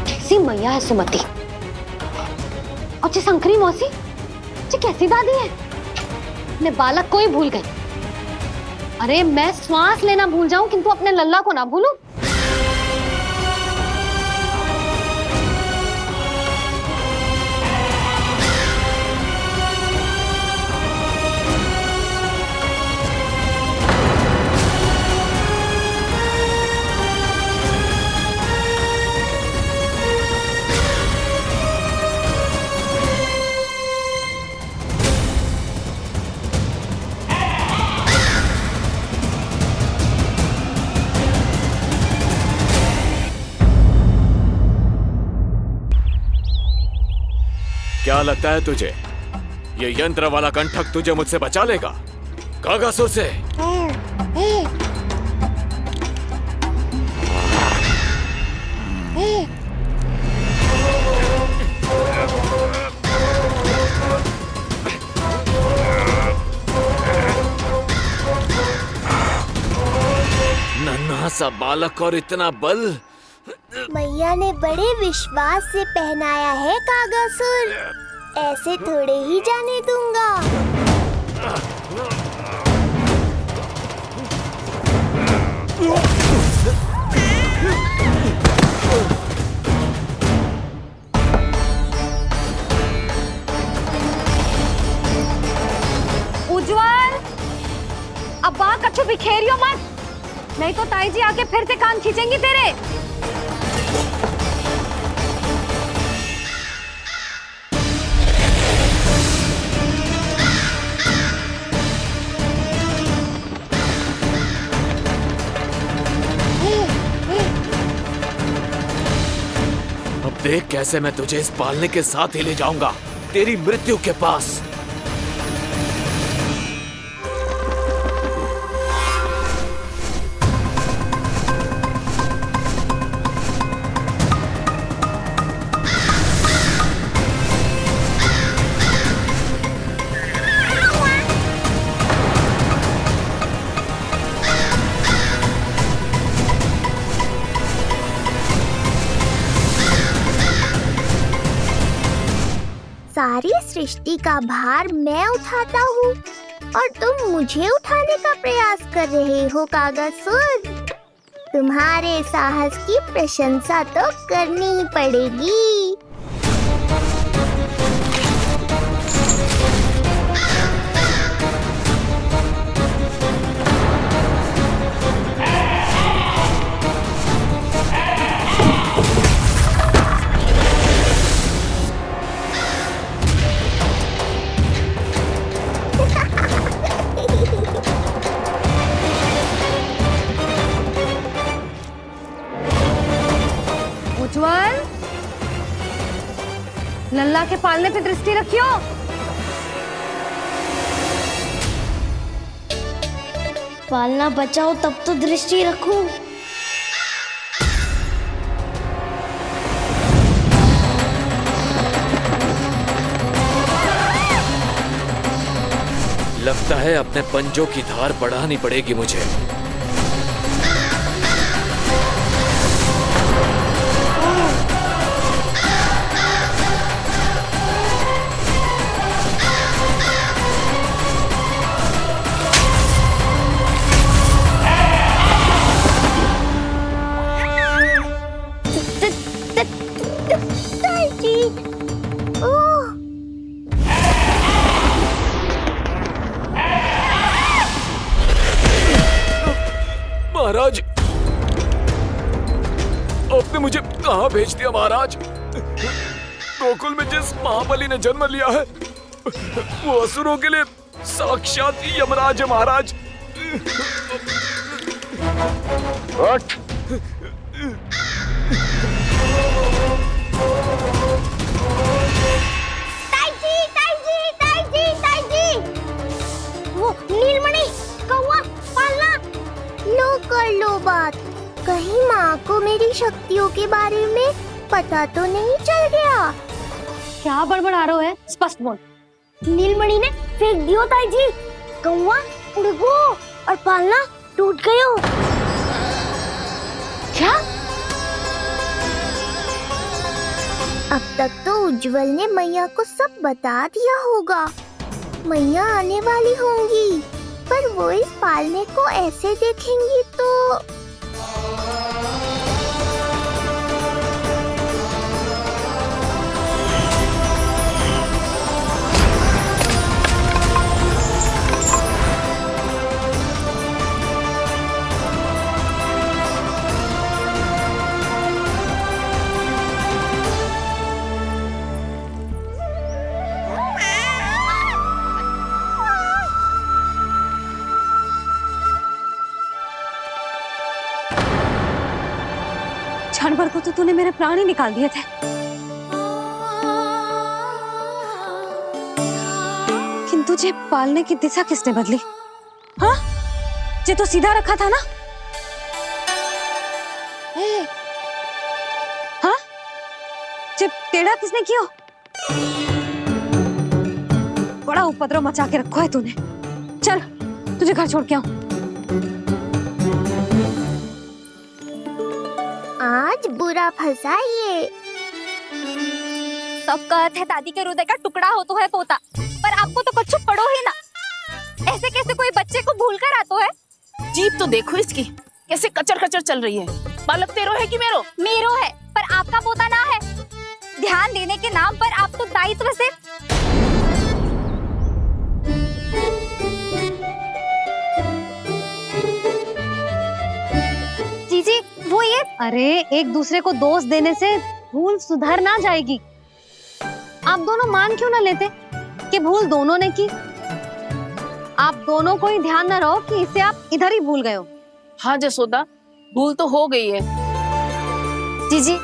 कैसी मैया है सुमति, और जे शंकरी मौसी, जे कैसी दादी है। अपने बालक को ही भूल गई। अरे मैं श्वास लेना भूल जाऊं किंतु अपने लल्ला को ना भूलूं। क्या लगता है तुझे ये यंत्र वाला कंठक तुझे मुझसे बचा लेगा? कागासुर से नन्हा सा बालक और इतना बल। मैया ने बड़े विश्वास से पहनाया है कागासुर, ऐसे थोड़े ही जाने दूंगा। उज्जवल, अब बात कछु बिखेरियो मत, नहीं तो ताई जी आके फिर से कान खींचेंगी तेरे। अब देख कैसे मैं तुझे इस पालने के साथ ही ले जाऊंगा तेरी मृत्यु के पास। सारी सृष्टि का भार मैं उठाता हूँ और तुम मुझे उठाने का प्रयास कर रहे हो कागासुर। तुम्हारे साहस की प्रशंसा तो करनी ही पड़ेगी। उज्जवल, लल्ला के पालने पे दृष्टि रखियो। पालना बचाओ तब तो दृष्टि रखूं। लगता है अपने पंजों की धार बढ़ानी पड़ेगी मुझे। महाराज, आपने मुझे कहाँ भेज दिया महाराज? गोकुल में जिस महाबली ने जन्म लिया है वो असुरों के लिए साक्षात यमराज है महाराज। उठ। वो नीलमणि, कौवा, पालना, लो कर लो बात। कहीं माँ को मेरी शक्तियों के बारे में पता तो नहीं चल गया? क्या बड़बड़ा रहे हो है? स्पष्ट बोल। नीलमणि ने फेंक दियो ताई जी। कौवा उड़ गयो और पालना टूट गयो। क्या? अब तक तो उज्जवल ने मैया को सब बता दिया होगा। मैया आने वाली होंगी, पर वो इस पालने को ऐसे देखेंगी तो क्षण भर को तो तूने मेरे प्राण ही निकाल दिए थे, किंतु तुझे पालने की दिशा किसने बदली? हाँ, जे तो सीधा रखा था ना? हाँ, जे टेढ़ा किसने किया? बड़ा उपद्रव मचा के रखा है तूने। चल, तुझे घर छोड़ के आऊं। आज बुरा फंसा ये। सब कहते हैं दादी के हृदय का टुकड़ा हो तो है पोता, पर आपको तो कुछ पड़ो ही ना। ऐसे कैसे कोई बच्चे को भूल कर आतो है? जीप तो देखो इसकी, कैसे कचर कचर चल रही है। बालक तेरो है कि मेरो? मेरो है, पर आपका पोता ना है। ध्यान देने के नाम पर आप तो दायित्व से जीजी वो ये। अरे एक दूसरे को दोष देने से भूल सुधर ना जाएगी। आप दोनों मान क्यों ना लेते कि भूल दोनों ने की? आप दोनों को ही ध्यान न रहो कि इसे आप इधर ही भूल गए हो। हाँ जसोदा, भूल तो हो गई है। जीजी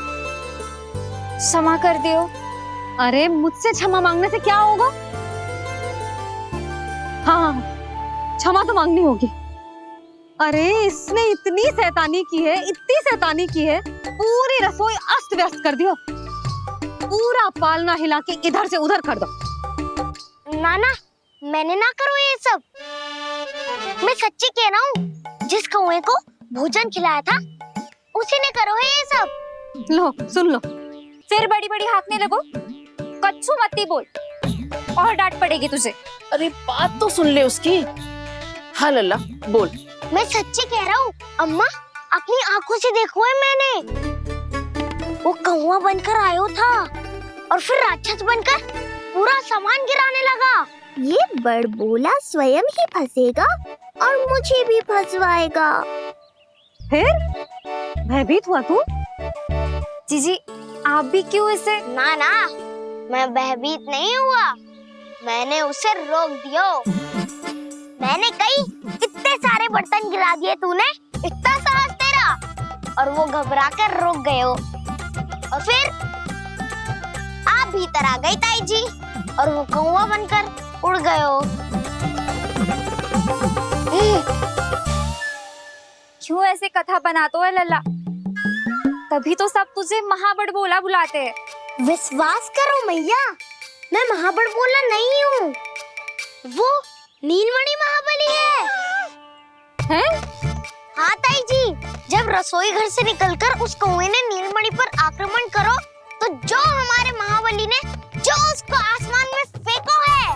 क्षमा कर दियो। अरे मुझसे क्षमा मांगने से क्या होगा? हाँ, क्षमा तो मांगनी होगी। अरे इसने इतनी शैतानी की है, इतनी शैतानी की है, पूरी रसोई अस्त व्यस्त कर दियो। पूरा पालना हिला के इधर से उधर कर दो। नाना, मैंने ना करो ये सब। मैं सच्ची कह रहा हूँ, जिस कौवे को भोजन खिलाया था उसी ने करो है ये सब। लो सुन लो, फिर बड़ी बड़ी हाकने लगो। कच्छू मत बोल और डांट पड़ेगी तुझे। अरे बात तो सुन ले उसकी। हाँ लल्ला बोल। मैं सच्ची कह रहा हूँ अम्मा, अपनी आंखों से देखो है मैंने। वो कौवा बनकर आयो था और फिर राक्षस बनकर पूरा सामान गिराने लगा। ये बड़बोला स्वयं ही फंसेगा और मुझे भी फंसवाएगा। फिर भयभीत हुआ तू? जीजी आप भी क्यों इसे? ना ना, मैं भयभीत नहीं हुआ, मैंने उसे रोक दिया। मैंने कही इतने सारे बर्तन गिरा दिए तूने, इतना साहस तेरा, और वो घबरा कर रुक गए हो। और फिर आप भीतर आ गई ताई जी और वो कौवा बनकर उड़ गए हो। क्यों ऐसे कथा बनाते है लल्ला? तभी तो सब तुझे महाबड़ बोला बुलाते हैं। विश्वास करो मैया, मैं महाबड़ बोला नहीं हूँ, वो नीलमणि महाबली है। हैं? हाँ ताई जी, जब रसोई घर से निकलकर उस कौवे ने नीलमणि पर आक्रमण करो तो जो हमारे महाबली ने जो उसको आसमान में फेंको है,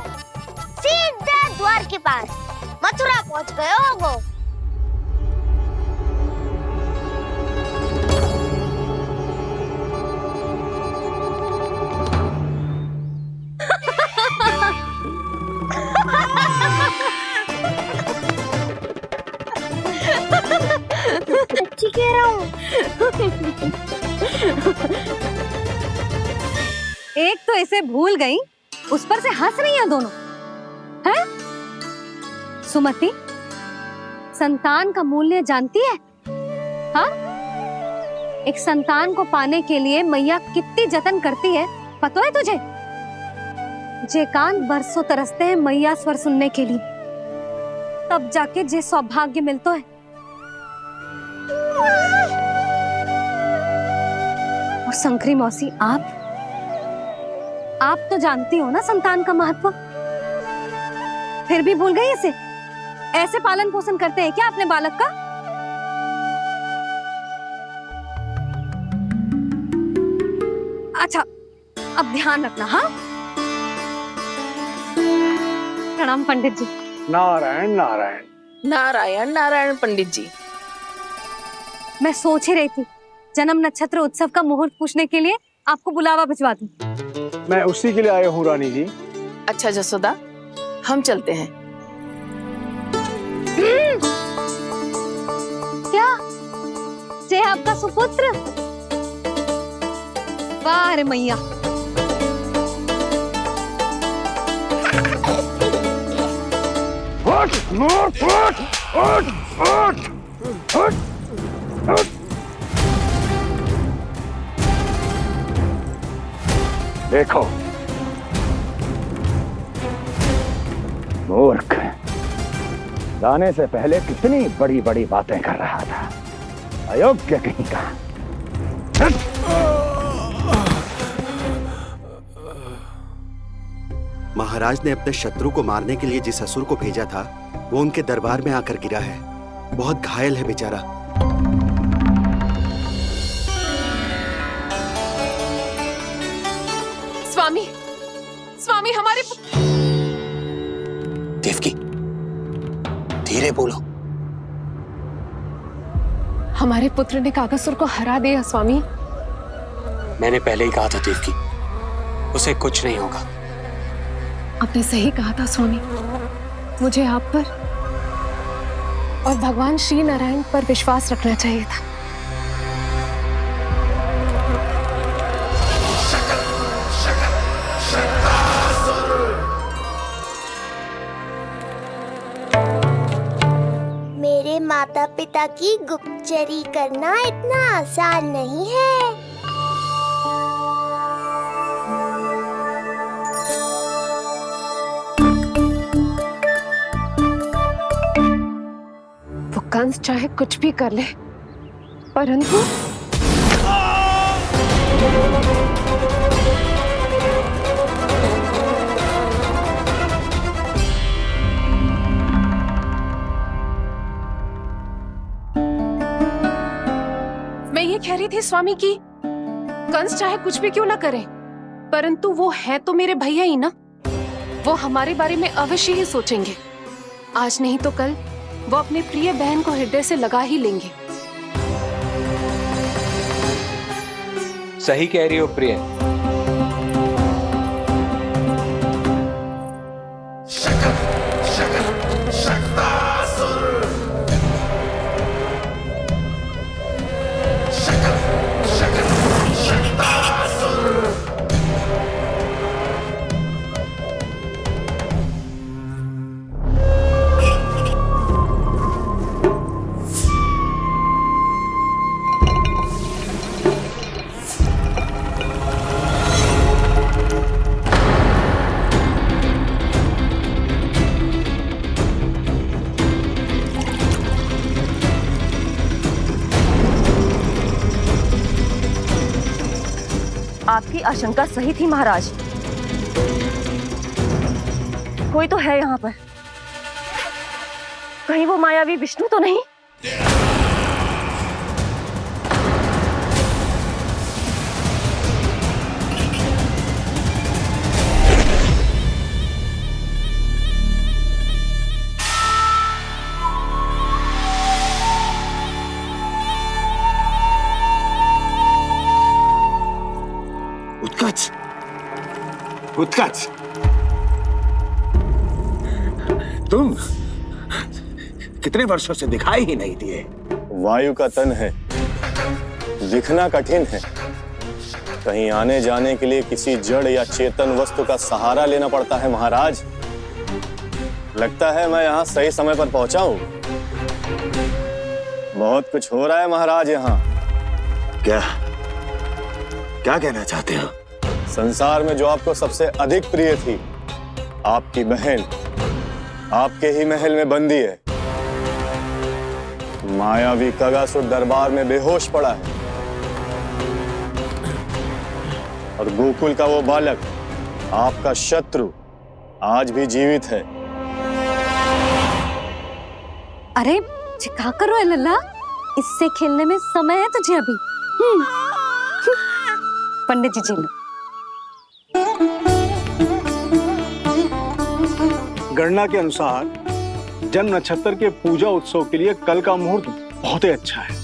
सीधा द्वार के पास मथुरा पहुंच गए हो वो। सच्ची कह रहा हूँ। एक तो इसे भूल गई, उस पर से हंस रही हैं दोनों। हैं? सुमति, संतान का मूल्य जानती है? हाँ? एक संतान को पाने के लिए मैया कितनी जतन करती है, पता है तुझे? जे कान बरसों तरसते हैं मैया स्वर सुनने के लिए, तब जाके जे सौभाग्य मिलता है। और शंकरी मौसी, आप तो जानती हो ना संतान का महत्व, फिर भी भूल गई इसे? ऐसे पालन पोषण करते हैं क्या अपने बालक का? अच्छा, अब ध्यान रखना। हाँ, प्रणाम पंडित जी। नारायण नारायण नारायण नारायण पंडित जी। मैं सोच ही रही थी जन्म नक्षत्र उत्सव का मुहूर्त पूछने के लिए आपको बुलावा भिजवा दूं। मैं उसी के लिए आया हूँ रानी जी। अच्छा जसोदा, हम चलते हैं। क्या जे आपका सुपुत्र? वाह रे मैया। उठ, उठ, उठ, उठ, उठ, उठ, उठ। देखो मूर्ख, जाने से पहले कितनी बड़ी बड़ी बातें कर रहा था, अयोग्य कहीं का। महाराज ने अपने शत्रु को मारने के लिए जिस असुर को भेजा था वो उनके दरबार में आकर गिरा है, बहुत घायल है बेचारा। स्वामी, स्वामी हमारे देवकी, धीरे बोलो। हमारे पुत्र ने काकासुर को हरा दिया स्वामी। मैंने पहले ही कहा था देवकी, उसे कुछ नहीं होगा। आपने सही कहा था स्वामी, मुझे आप पर और भगवान श्री नारायण पर विश्वास रखना चाहिए था। मेरे माता पिता की गुप्तचरी करना इतना आसान नहीं है। वो कंस चाहे कुछ भी कर ले, परंतु मैं ये कह रही थी स्वामी कि कंस चाहे कुछ भी क्यों ना करे, परंतु वो है तो मेरे भैया ही ना। वो हमारे बारे में अवश्य ही सोचेंगे। आज नहीं तो कल वो अपने प्रिय बहन को हृदय से लगा ही लेंगे। सही कह रही हो प्रिय। आशंका सही थी महाराज। कोई तो है यहाँ पर। कहीं वो मायावी विष्णु तो नहीं? उत्कच, उत्कच, तुम कितने वर्षों से दिखाई ही नहीं दिए। वायु का तन है, दिखना कठिन है। कहीं आने जाने के लिए किसी जड़ या चेतन वस्तु का सहारा लेना पड़ता है महाराज। लगता है मैं यहाँ सही समय पर पहुंचा हूँ। बहुत कुछ हो रहा है महाराज यहाँ। क्या क्या कहना चाहते हो? संसार में जो आपको सबसे अधिक प्रिय थी, आपकी बहन आपके ही महल में बंदी है। मायावी कगासुर दरबार में बेहोश पड़ा है और गोकुल का वो बालक, आपका शत्रु, आज भी जीवित है। अरे क्या कर रहे हो लल्ला? इससे खेलने में समय है तुझे अभी। पंडित जी जी लो। गणना के अनुसार जन्म नक्षत्र के पूजा उत्सव के लिए कल का मुहूर्त बहुत ही अच्छा है,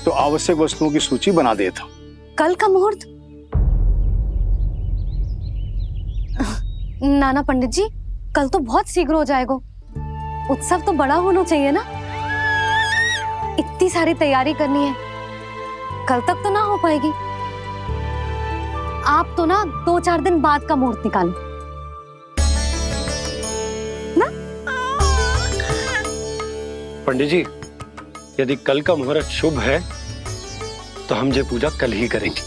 तो आवश्यक वस्तुओं की सूची बना देता हूँ। कल का मुहूर्त? नाना पंडित जी, कल तो बहुत शीघ्र हो जाएगा। उत्सव तो बड़ा होना चाहिए ना। इतनी सारी तैयारी करनी है, कल तक तो ना हो पाएगी। आप तो ना 2-4 दिन बाद का मुहूर्त निकालो ना। पंडित जी, यदि कल का मुहूर्त शुभ है तो हम ये पूजा कल ही करेंगे।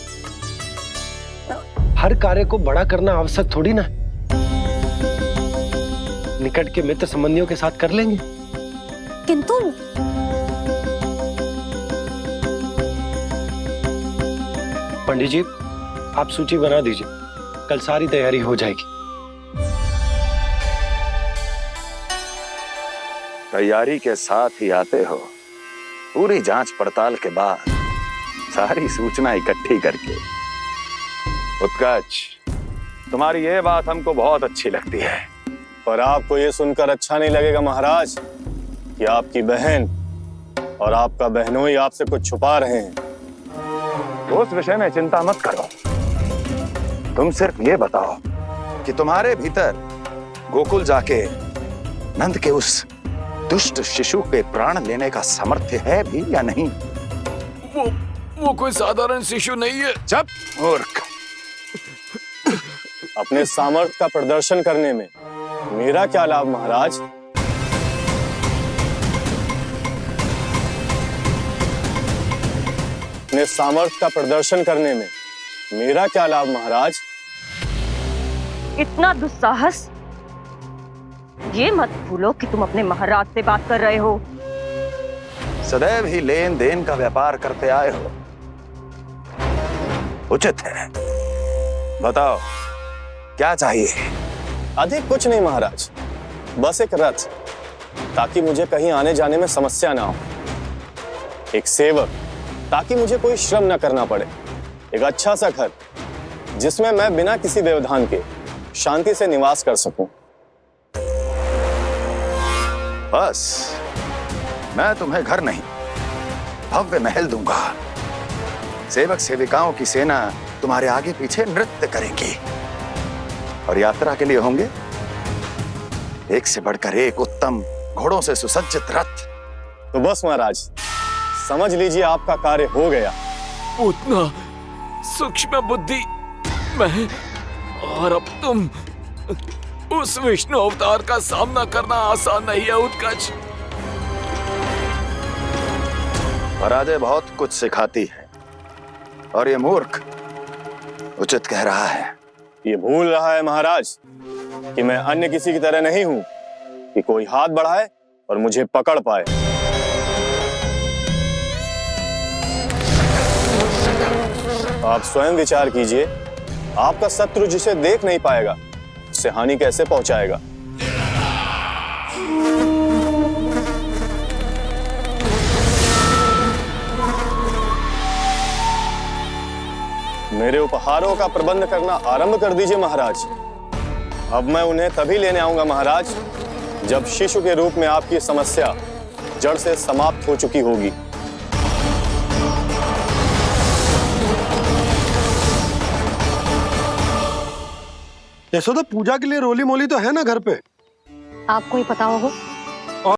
हर कार्य को बड़ा करना आवश्यक थोड़ी ना। निकट के मित्र संबंधियों के साथ कर लेंगे। किंतु पंडित जी, आप सूची बना दीजिए, कल सारी तैयारी हो जाएगी। तैयारी के साथ ही आते हो, पूरी जांच पड़ताल के बाद सारी सूचना इकट्ठी करके। उत्कच, तुम्हारी ये बात हमको बहुत अच्छी लगती है। पर आपको ये सुनकर अच्छा नहीं लगेगा महाराज कि आपकी बहन और आपका बहनोई आपसे कुछ छुपा रहे हैं। उस विषय में चिंता मत करो, तुम सिर्फ ये बताओ कि तुम्हारे भीतर गोकुल जाके नंद के उस दुष्ट शिशु के प्राण लेने का सामर्थ्य है भी या नहीं? वो कोई साधारण शिशु नहीं है। चुप मूर्ख। अपने सामर्थ्य का प्रदर्शन करने में मेरा क्या लाभ महाराज? अपने सामर्थ्य का प्रदर्शन करने में मेरा क्या लाभ महाराज? इतना दुस्साहस? ये मत भूलो कि तुम अपने महाराज से बात कर रहे हो। सदैव ही लेन देन का व्यापार करते आए हो, उचित है। बताओ क्या चाहिए? अधिक कुछ नहीं महाराज, बस एक रथ, ताकि मुझे कहीं आने जाने में समस्या ना हो। एक सेवक, ताकि मुझे कोई श्रम ना करना पड़े। एक अच्छा सा घर, जिसमें मैं बिना किसी व्यवधान के शांति से निवास कर सकूं। बस, मैं तुम्हें घर नहीं, भव्य महल दूंगा। सेवक सेविकाओं की सेना तुम्हारे आगे पीछे नृत्य करेंगी और यात्रा के लिए होंगे एक से बढ़कर एक उत्तम घोड़ों से सुसज्जित रथ। तो बस महाराज, समझ लीजिए आपका कार्य हो गया। उतना सूक्ष्म बुद्धि मैं, और अब तुम, उस विष्णु अवतार का सामना करना आसान नहीं है उत्कच। पराजय बहुत कुछ सिखाती है और ये मूर्ख उचित कह रहा है। ये भूल रहा है महाराज कि मैं अन्य किसी की तरह नहीं हूं कि कोई हाथ बढ़ाए और मुझे पकड़ पाए। आप स्वयं विचार कीजिए आपका शत्रु जिसे देख नहीं पाएगा उससे हानि कैसे पहुंचाएगा? मेरे उपहारों का प्रबंध करना आरंभ कर दीजिए महाराज। अब मैं उन्हें तभी लेने आऊंगा महाराज जब शिशु के रूप में आपकी समस्या जड़ से समाप्त हो चुकी होगी। यशोदा, पूजा के लिए रोली मोली तो है ना घर पे? आपको ही पता होगा।